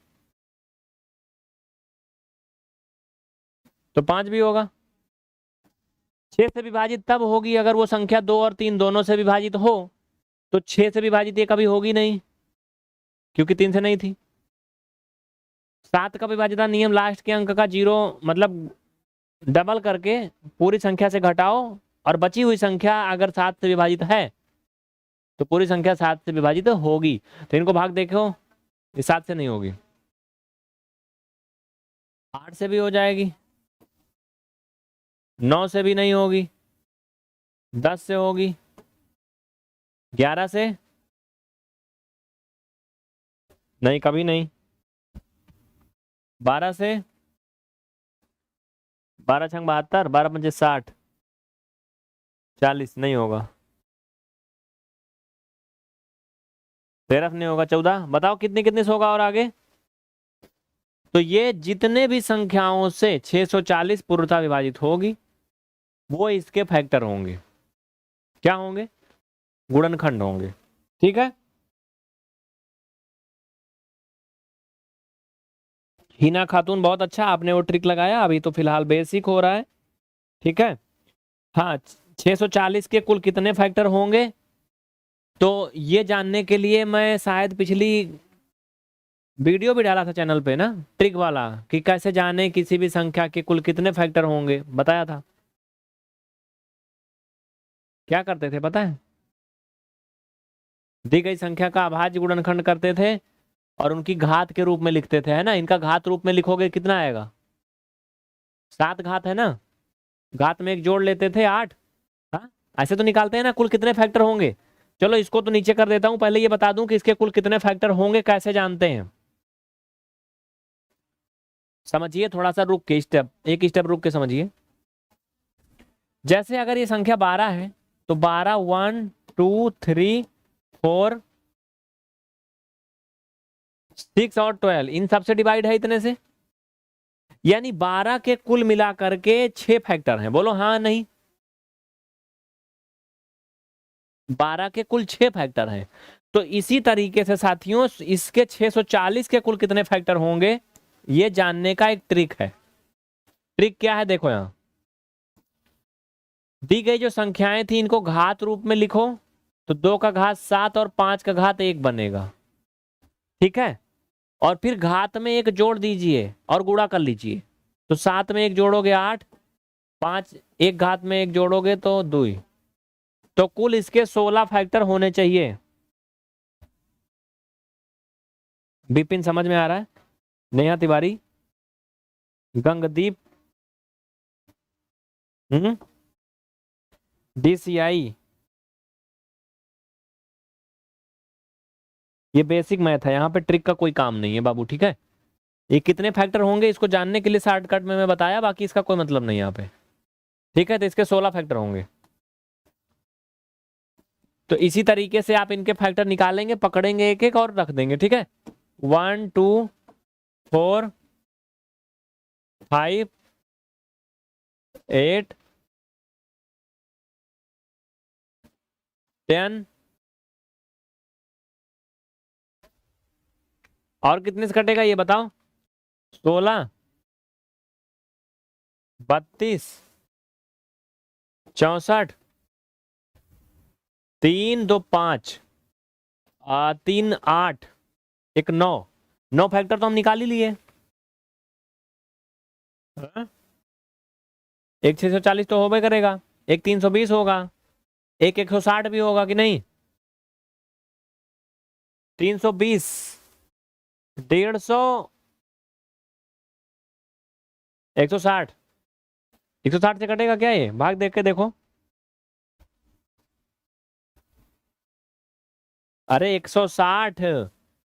तो 5 भी होगा। 6 से विभाजित तब होगी अगर वो संख्या 2 और 3 दोनों से विभाजित हो। तो 6 से विभाजित ये कभी होगी नहीं, क्योंकि 3 से नहीं थी। 7 का विभाजिता नियम लास्ट के अंक का 0 मतलब डबल करके पूरी संख्या से घटाओ, और बची हुई संख्या अगर 7 से विभाजित है तो पूरी संख्या 7 से विभाजित होगी। तो इनको भाग देखो, ये 7 से नहीं होगी। 8 से भी हो जाएगी, 9 से भी नहीं होगी, 10 से होगी, 11 से नहीं, कभी नहीं। 12 से, 12 छंग 72, 12 पंजे 60, 40 नहीं होगा। 13 से नहीं होगा। 14, बताओ कितनी कितनी से होगा और आगे। तो ये जितने भी संख्याओं से 640 पूर्णतः विभाजित होगी वो इसके फैक्टर होंगे। क्या होंगे? गुणनखंड होंगे। ठीक है। हिना खातून, बहुत अच्छा, आपने वो ट्रिक लगाया। अभी तो फिलहाल बेसिक हो रहा है। ठीक है। हाँ, 640 के कुल कितने फैक्टर होंगे, तो ये जानने के लिए मैं शायद पिछली वीडियो भी डाला था चैनल पे ना, ट्रिक वाला, कि कैसे जाने किसी भी संख्या के कुल कितने फैक्टर होंगे, बताया था। क्या करते थे पता है? दी गई संख्या का अभाज्य गुणनखंड करते थे और उनकी घात के रूप में लिखते थे, है ना। इनका घात रूप में लिखोगे कितना आएगा? 7 घात है ना, घात में एक जोड़ लेते थे 8। हाँ, ऐसे तो निकालते हैं ना कुल कितने फैक्टर होंगे। चलो इसको तो नीचे कर देता हूं, पहले ये बता दूं कि इसके कुल कितने फैक्टर होंगे कैसे जानते हैं। समझिए, थोड़ा सा रुक के, स्टेप एक स्टेप रुक के समझिए। जैसे अगर ये संख्या 12 है तो 12 1 2 3 4 6 और 12 इन सब से डिवाइड है इतने से, यानी 12 के कुल मिला करके 6 फैक्टर हैं। बोलो हाँ नहीं? 12 के कुल 6 फैक्टर हैं। तो इसी तरीके से साथियों इसके 640 के कुल कितने फैक्टर होंगे ये जानने का एक ट्रिक है। ट्रिक क्या है? देखो यहां दी गई जो संख्याएं थी इनको घात रूप में लिखो, तो 2 का घात 7 और 5 का घात 1 बनेगा। ठीक है। और फिर घात में एक जोड़ दीजिए और गुणा कर लीजिए, तो 7 में एक जोड़ोगे 8, 5 एक घात में एक जोड़ोगे तो 2। तो कुल इसके 16 फैक्टर होने चाहिए। विपिन समझ में आ रहा है? नेहा तिवारी, गंगदीप, DCI, ये बेसिक मैथ है, यहाँ पे ट्रिक का कोई काम नहीं है बाबू, ठीक है। ये कितने फैक्टर होंगे इसको जानने के लिए शॉर्टकट में मैं बताया, बाकी इसका कोई मतलब नहीं यहाँ पे, ठीक है। तो इसके 16 फैक्टर होंगे। तो इसी तरीके से आप इनके फैक्टर निकालेंगे, पकड़ेंगे एक एक और रख देंगे, ठीक है। 1 2 4 5 8 10 और कितने से कटेगा ये बताओ? 16 32 64 3 2 5 3 8 1 9, 9 फैक्टर तो हम निकाल ही लिए। हाँ? एक 640 तो होबे करेगा, एक 320 होगा, एक 160 भी होगा कि नहीं? 320 150 160, 160 से कटेगा क्या ये? भाग देख के देखो। अरे 160,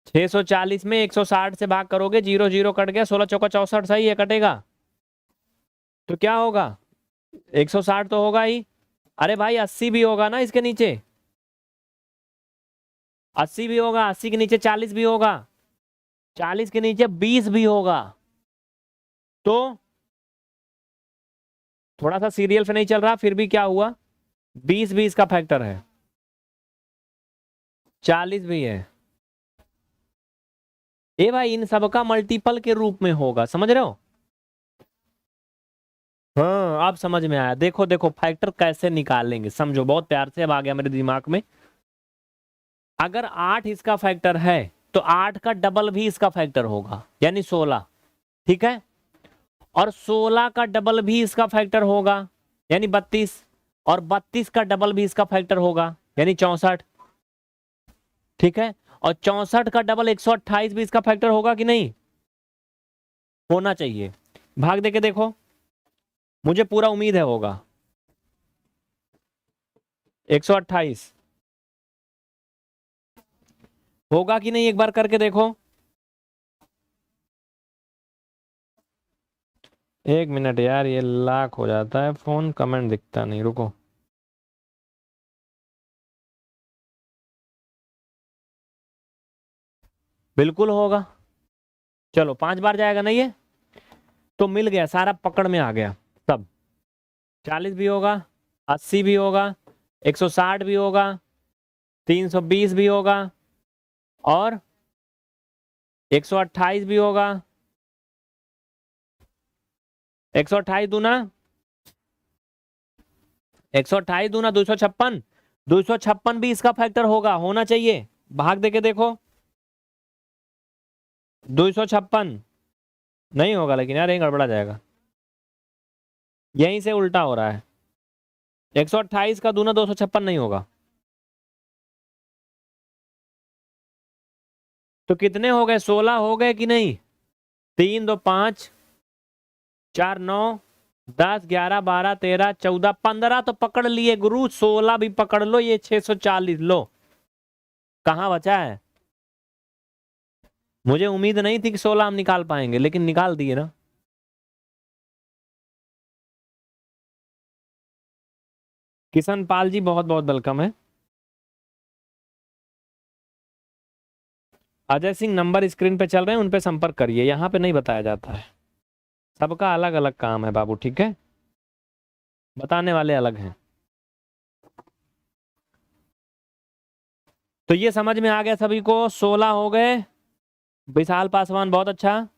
640 में 160 से भाग करोगे, 0 0 कट गया, 16 चौका 64 सही है, कटेगा। तो क्या होगा? 160 तो होगा ही। अरे भाई 80 भी होगा ना इसके नीचे, 80 भी होगा, 80 के नीचे 40 भी होगा, 40 के नीचे 20 भी होगा। तो थोड़ा सा सीरियल पे नहीं चल रहा, फिर भी क्या हुआ, 20 भी इसका फैक्टर है, 40 भी है। ए भाई इन सबका मल्टीपल के रूप में होगा, समझ रहे हो? हाँ अब समझ में आया। देखो देखो फैक्टर कैसे निकालेंगे, समझो बहुत प्यार से, अब आ गया मेरे दिमाग में। अगर 8 इसका फैक्टर है तो 8 का डबल भी इसका फैक्टर होगा, यानी 16, ठीक है। और 16 का डबल भी इसका फैक्टर होगा, यानी 32, और 32 का डबल भी इसका फैक्टर होगा, यानी 64, ठीक है। और 64 का डबल 128 भी इसका फैक्टर होगा कि नहीं? होना चाहिए। भाग देके देखो, मुझे पूरा उम्मीद है होगा। 128 होगा कि नहीं, एक बार करके देखो। एक मिनट यार, ये लॉक हो जाता है फोन, कमेंट दिखता नहीं, रुको। बिल्कुल होगा। चलो 5 बार जाएगा ना ये, तो मिल गया, सारा पकड़ में आ गया सब। 40 भी होगा, 80 भी होगा, 160 भी होगा, 320 भी होगा, और 128 भी होगा। 128 दूना 128 दूना 256, 256 भी इसका फैक्टर होगा, होना चाहिए। भाग देके देखो, 256 नहीं होगा, लेकिन यार ये गड़बड़ा जाएगा, यहीं से उल्टा हो रहा है। 128 का दूना 256 नहीं होगा। तो कितने हो गए, 16 हो गए कि नहीं? 3 2 5 4 9 10 11 12 13 14 15 तो पकड़ लिए गुरु, 16 भी पकड़ लो, ये 640 लो। कहाँ बचा है? मुझे उम्मीद नहीं थी कि 16 हम निकाल पाएंगे, लेकिन निकाल दिए ना। किशन पाल जी बहुत बहुत वेलकम है। अजय सिंह नंबर स्क्रीन पे चल रहे हैं, उन पे संपर्क करिए, यहाँ पे नहीं बताया जाता है, सबका अलग अलग काम है बाबू, ठीक है, बताने वाले अलग हैं। तो ये समझ में आ गया सभी को, 16 हो गए। विशाल पासवान बहुत अच्छा,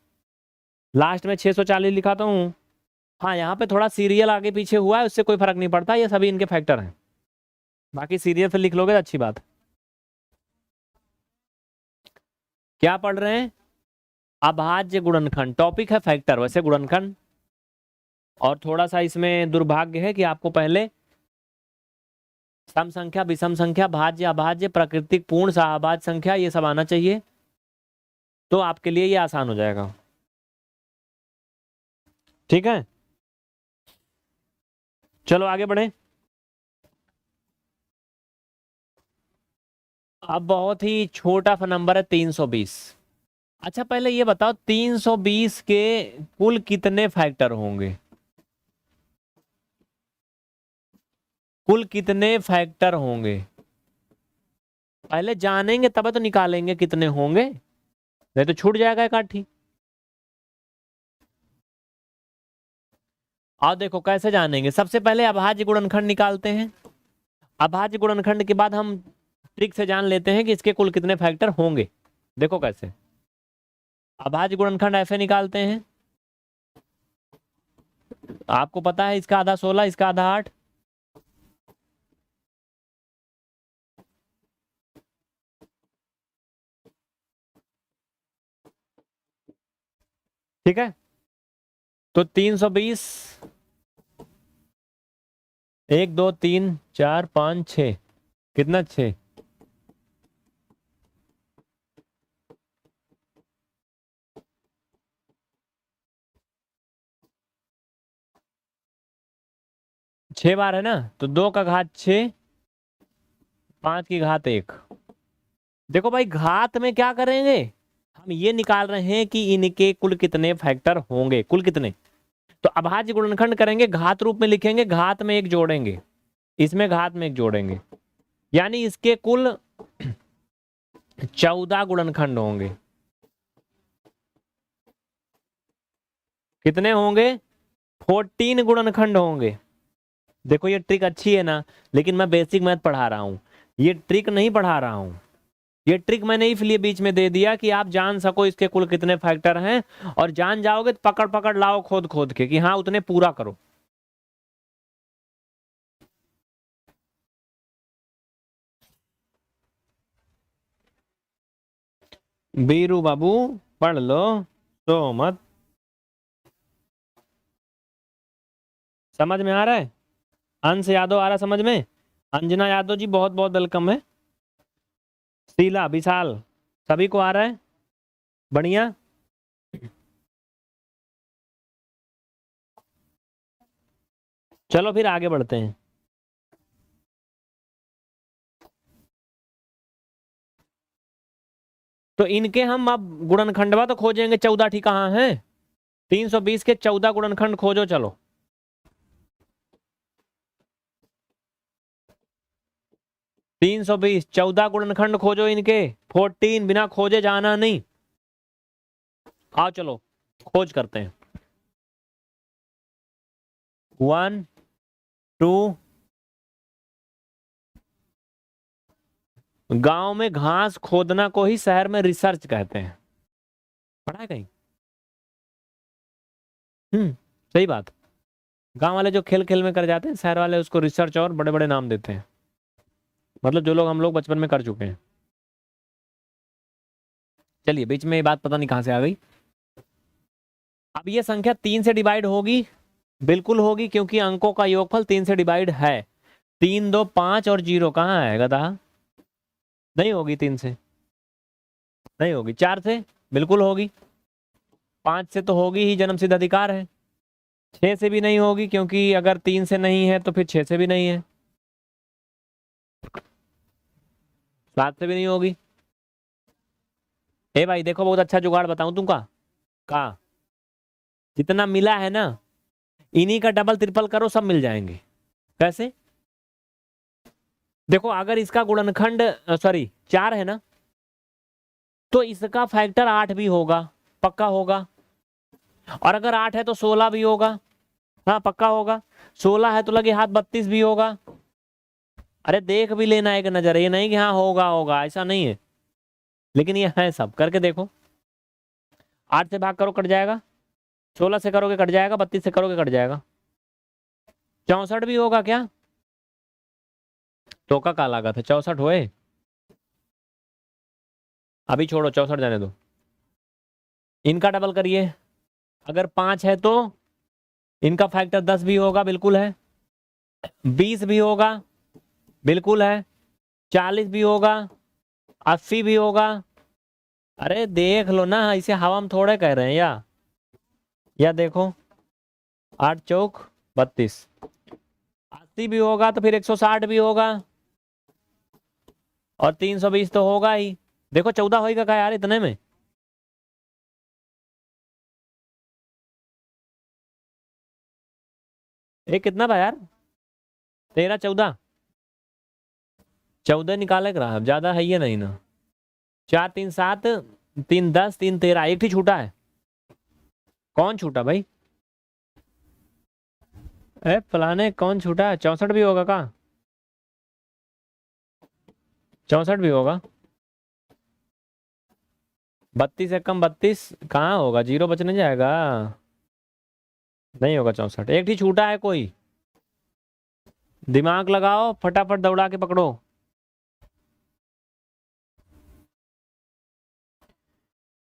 लास्ट में 640 लिखा तो हूँ। हाँ यहाँ पे थोड़ा सीरियल आगे पीछे हुआ है, उससे कोई फर्क नहीं पड़ता, ये सभी इनके फैक्टर हैं, बाकी सीरियल से लिख लोगे तो अच्छी बात। क्या पढ़ रहे हैं? अभाज्य गुणनखंड टॉपिक है, फैक्टर वैसे गुणनखंड। और थोड़ा सा इसमें दुर्भाग्य है कि आपको पहले सम संख्या, विषम संख्या, भाज्य अभाज्य, प्राकृतिक पूर्ण, सहभाज्य संख्या, ये सब आना चाहिए, तो आपके लिए ये आसान हो जाएगा, ठीक है। चलो आगे बढ़े। अब बहुत ही छोटा सा नंबर है 320। अच्छा पहले ये बताओ 320 के कुल कितने फैक्टर होंगे? कुल कितने फैक्टर होंगे? पहले जानेंगे तब तो निकालेंगे कितने होंगे, नहीं तो छूट जाएगा एक आठी। और देखो कैसे जानेंगे, सबसे पहले अभाज्य गुणनखंड निकालते हैं। अभाज्य गुणनखंड के बाद हम ट्रिक से जान लेते हैं कि इसके कुल कितने फैक्टर होंगे। देखो कैसे, अभाज्य गुणनखंड ऐसे निकालते हैं। आपको पता है इसका आधा 16, इसका आधा 8। ठीक है, तो 320, 1 2 3 4 5 6, कितना 6? 6 बार है ना, तो 2 का घात 6, 5 की घात 1। देखो भाई घात में क्या करेंगे, हम ये निकाल रहे हैं कि इनके कुल कितने फैक्टर होंगे, कुल कितने। तो अभाज्य गुणनखंड करेंगे, घात रूप में लिखेंगे, घात में एक जोड़ेंगे, इसमें घात में एक जोड़ेंगे, यानी इसके कुल 14 गुणनखंड होंगे। कितने होंगे? 14 गुणनखंड होंगे। देखो ये ट्रिक अच्छी है ना, लेकिन मैं बेसिक मैथ पढ़ा रहा हूं, ये ट्रिक नहीं पढ़ा रहा हूं। ये ट्रिक मैंने इसलिए बीच में दे दिया कि आप जान सको इसके कुल कितने फैक्टर हैं, और जान जाओगे तो पकड़ पकड़ लाओ खोद खोद के कि हाँ उतने पूरा करो। बीरू बाबू पढ़ लो, तो मत। समझ में आ रहा है? अंश यादव आ रहा समझ में? अंजना यादव जी बहुत बहुत वेलकम है। शीला विशाल सभी को आ रहा है? बढ़िया। चलो फिर आगे बढ़ते हैं। तो इनके हम अब गुणनखंडवा तो खोजेंगे, 14 ठीक कहाँ है? 320 के 14 गुणनखंड खोजो चलो। 320 14 गुणनखंड खोजो इनके, 14 बिना खोजे जाना नहीं। आओ चलो खोज करते हैं। 1 2, गांव में घास खोदना को ही शहर में रिसर्च कहते हैं, पढ़ा है कहीं? सही बात। गांव वाले जो खेल खेल में कर जाते हैं, शहर वाले उसको रिसर्च और बड़े बड़े नाम देते हैं, मतलब जो लोग हम लोग बचपन में कर चुके हैं। चलिए बीच में ये बात पता नहीं कहां से आ गई। अब ये संख्या 3 से डिवाइड होगी, बिल्कुल होगी, क्योंकि अंकों का योगफल 3 से डिवाइड है। 3 2 5 और 0 कहाँ है गधा? नहीं होगी 3 से, नहीं होगी। 4 से बिल्कुल होगी, 5 से तो होगी ही, जन्म सिद्ध अधिकार है। 6 से भी नहीं होगी, क्योंकि अगर 3 से नहीं है तो फिर 6 से भी नहीं है। 7 से भी नहीं होगी। ए भाई देखो बहुत अच्छा जुगाड़ बताऊं तुमका का, जितना मिला है ना इन्हीं का डबल ट्रिपल करो सब मिल जाएंगे। कैसे? देखो अगर इसका गुणनखंड सॉरी 4 है ना, तो इसका फैक्टर 8 भी होगा, पक्का होगा। और अगर 8 है तो 16 भी होगा, हाँ पक्का होगा। 16 है तो लगे हाथ 32 भी होगा। अरे देख भी लेना एक नजर, ये नहीं कि हाँ होगा होगा, ऐसा नहीं है, लेकिन ये है, सब करके देखो। 8 से भाग करो कट जाएगा, 16 से करोगे कट जाएगा, 32 से करोगे कट जाएगा। 64 भी होगा क्या? तो का लागत है 64 हुए, अभी छोड़ो 64 जाने दो। इनका डबल करिए, अगर 5 है तो इनका फैक्टर 10 भी होगा, बिल्कुल है। 20 भी होगा, बिल्कुल है। 40 भी होगा, 80 भी होगा। अरे देख लो ना, इसे हवा में थोड़े कह रहे हैं या देखो 8 चौक 32, 80 भी होगा तो फिर 160 भी होगा। और 320 तो होगा ही। देखो 14 होगा क्या यार इतने में? एक कितना था यार? 13 14। 14 निकाले कर रहा, ज्यादा है ये नहीं ना। 4 3 7, 3 10, 3 13, एक ही छूटा है। कौन छूटा भाई? ए फलाने कौन छूटा है? 64 भी होगा का? 64 भी होगा। 32 से कम 32 कहाँ होगा? जीरो बचने जाएगा। नहीं होगा 64, एक ही छूटा है कोई। दिमाग लगाओ, फटाफट दौड़ा के पकड़ो।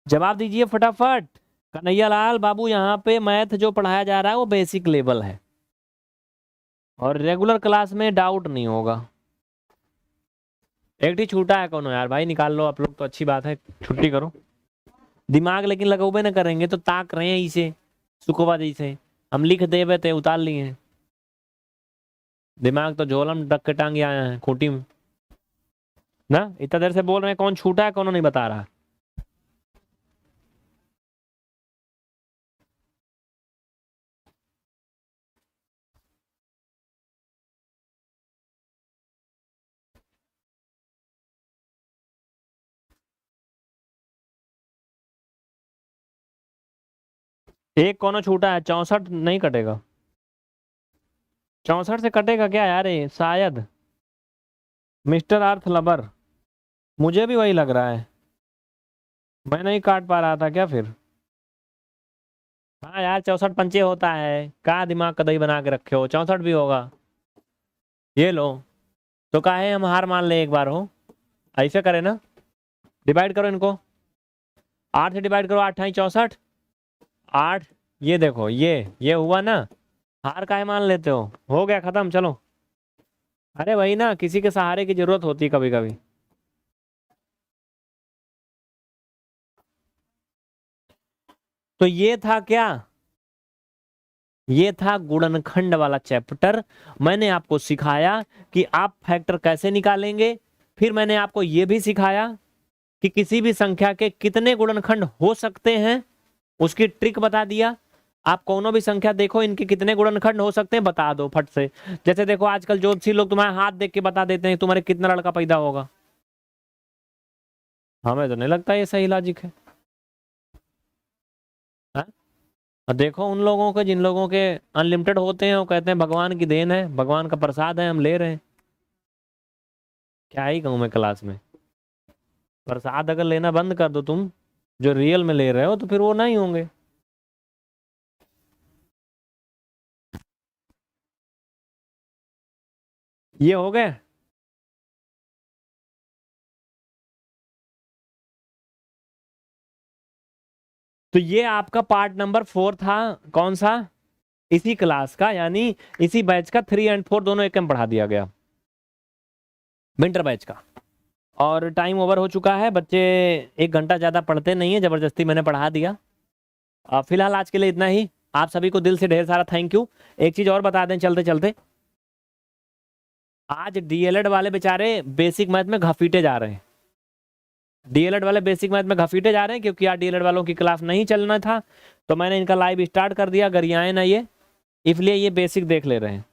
जवाब दीजिए फटाफट। कन्हैया लाल बाबू, यहाँ पे मैथ जो पढ़ाया जा रहा है वो बेसिक लेवल है, और रेगुलर क्लास में डाउट नहीं होगा। एक ही छूटा है कौन यार? भाई निकाल लो आप लोग तो अच्छी बात है, छुट्टी करो। दिमाग लेकिन लगोबे ना करेंगे तो ताक रहे हैं इसे सुकोबा जैसे। हम लिख देवे ते उतार लिए हैं। दिमाग तो झोलम डक के टांगे आए हैं खूंटी में ना। इतना देर से बोल रहे हैं कौन छूटा है, कौन नहीं बता रहा। एक कौन छूटा है? 64 नहीं कटेगा। 64 से कटेगा क्या यार ये? शायद मिस्टर अर्थ लवर, मुझे भी वही लग रहा है। मैं नहीं काट पा रहा था क्या फिर? हाँ यार 64 पंचे होता है। कहाँ दिमाग का दही बना के रखे हो? 64 भी होगा। ये लो। तो काहे हम हार मान ले एक बार हो? ऐसे करे ना, डिवाइड करो इनको। 8 से डिवाइड करो, 8 64। 8, ये देखो ये हुआ ना। हार काहे मान लेते हो गया खत्म, चलो। अरे वही ना, किसी के सहारे की जरूरत होती है कभी कभी। तो ये था क्या? ये था गुणनखंड वाला चैप्टर। मैंने आपको सिखाया कि आप फैक्टर कैसे निकालेंगे। फिर मैंने आपको ये भी सिखाया कि किसी भी संख्या के कितने गुणनखंड हो सकते हैं, उसकी ट्रिक बता दिया। आप कोनो भी संख्या देखो, इनके कितने गुणनखंड हो सकते हैं बता दो फट से। जैसे देखो आजकल ज्योतिषी लोग तुम्हारे हाथ देख के बता देते हैं तुम्हारे कितना लड़का पैदा होगा। हमें तो नहीं लगता ये सही लॉजिक है। हाँ? और देखो उन लोगों को जिन लोगों के अनलिमिटेड होते हैं, वो कहते हैं भगवान की देन है, भगवान का प्रसाद है, हम ले रहे हैं। क्या ही कहूँ मैं क्लास में। प्रसाद अगर लेना बंद कर दो तुम, जो रियल में ले रहे हो, तो फिर वो नहीं होंगे। ये हो गए। तो ये आपका पार्ट नंबर 4 था। कौन सा? इसी क्लास का, यानी इसी बैच का 3 और 4 दोनों एक में पढ़ा दिया गया, विंटर बैच का। और टाइम ओवर हो चुका है, बच्चे 1 घंटा ज़्यादा पढ़ते नहीं है, ज़बरदस्ती मैंने पढ़ा दिया। फिलहाल आज के लिए इतना ही। आप सभी को दिल से ढेर सारा थैंक यू। एक चीज़ और बता दें चलते चलते, आज डीएलएड वाले बेचारे बेसिक मैथ में घसीटे जा रहे हैं। डीएलएड वाले बेसिक मैथ में घसीटे जा रहे हैं क्योंकि आज डीएलएड वालों की क्लास नहीं चलना था, तो मैंने इनका लाइव स्टार्ट कर दिया। गरियाएं ना ये, इसलिए ये बेसिक देख ले रहे हैं।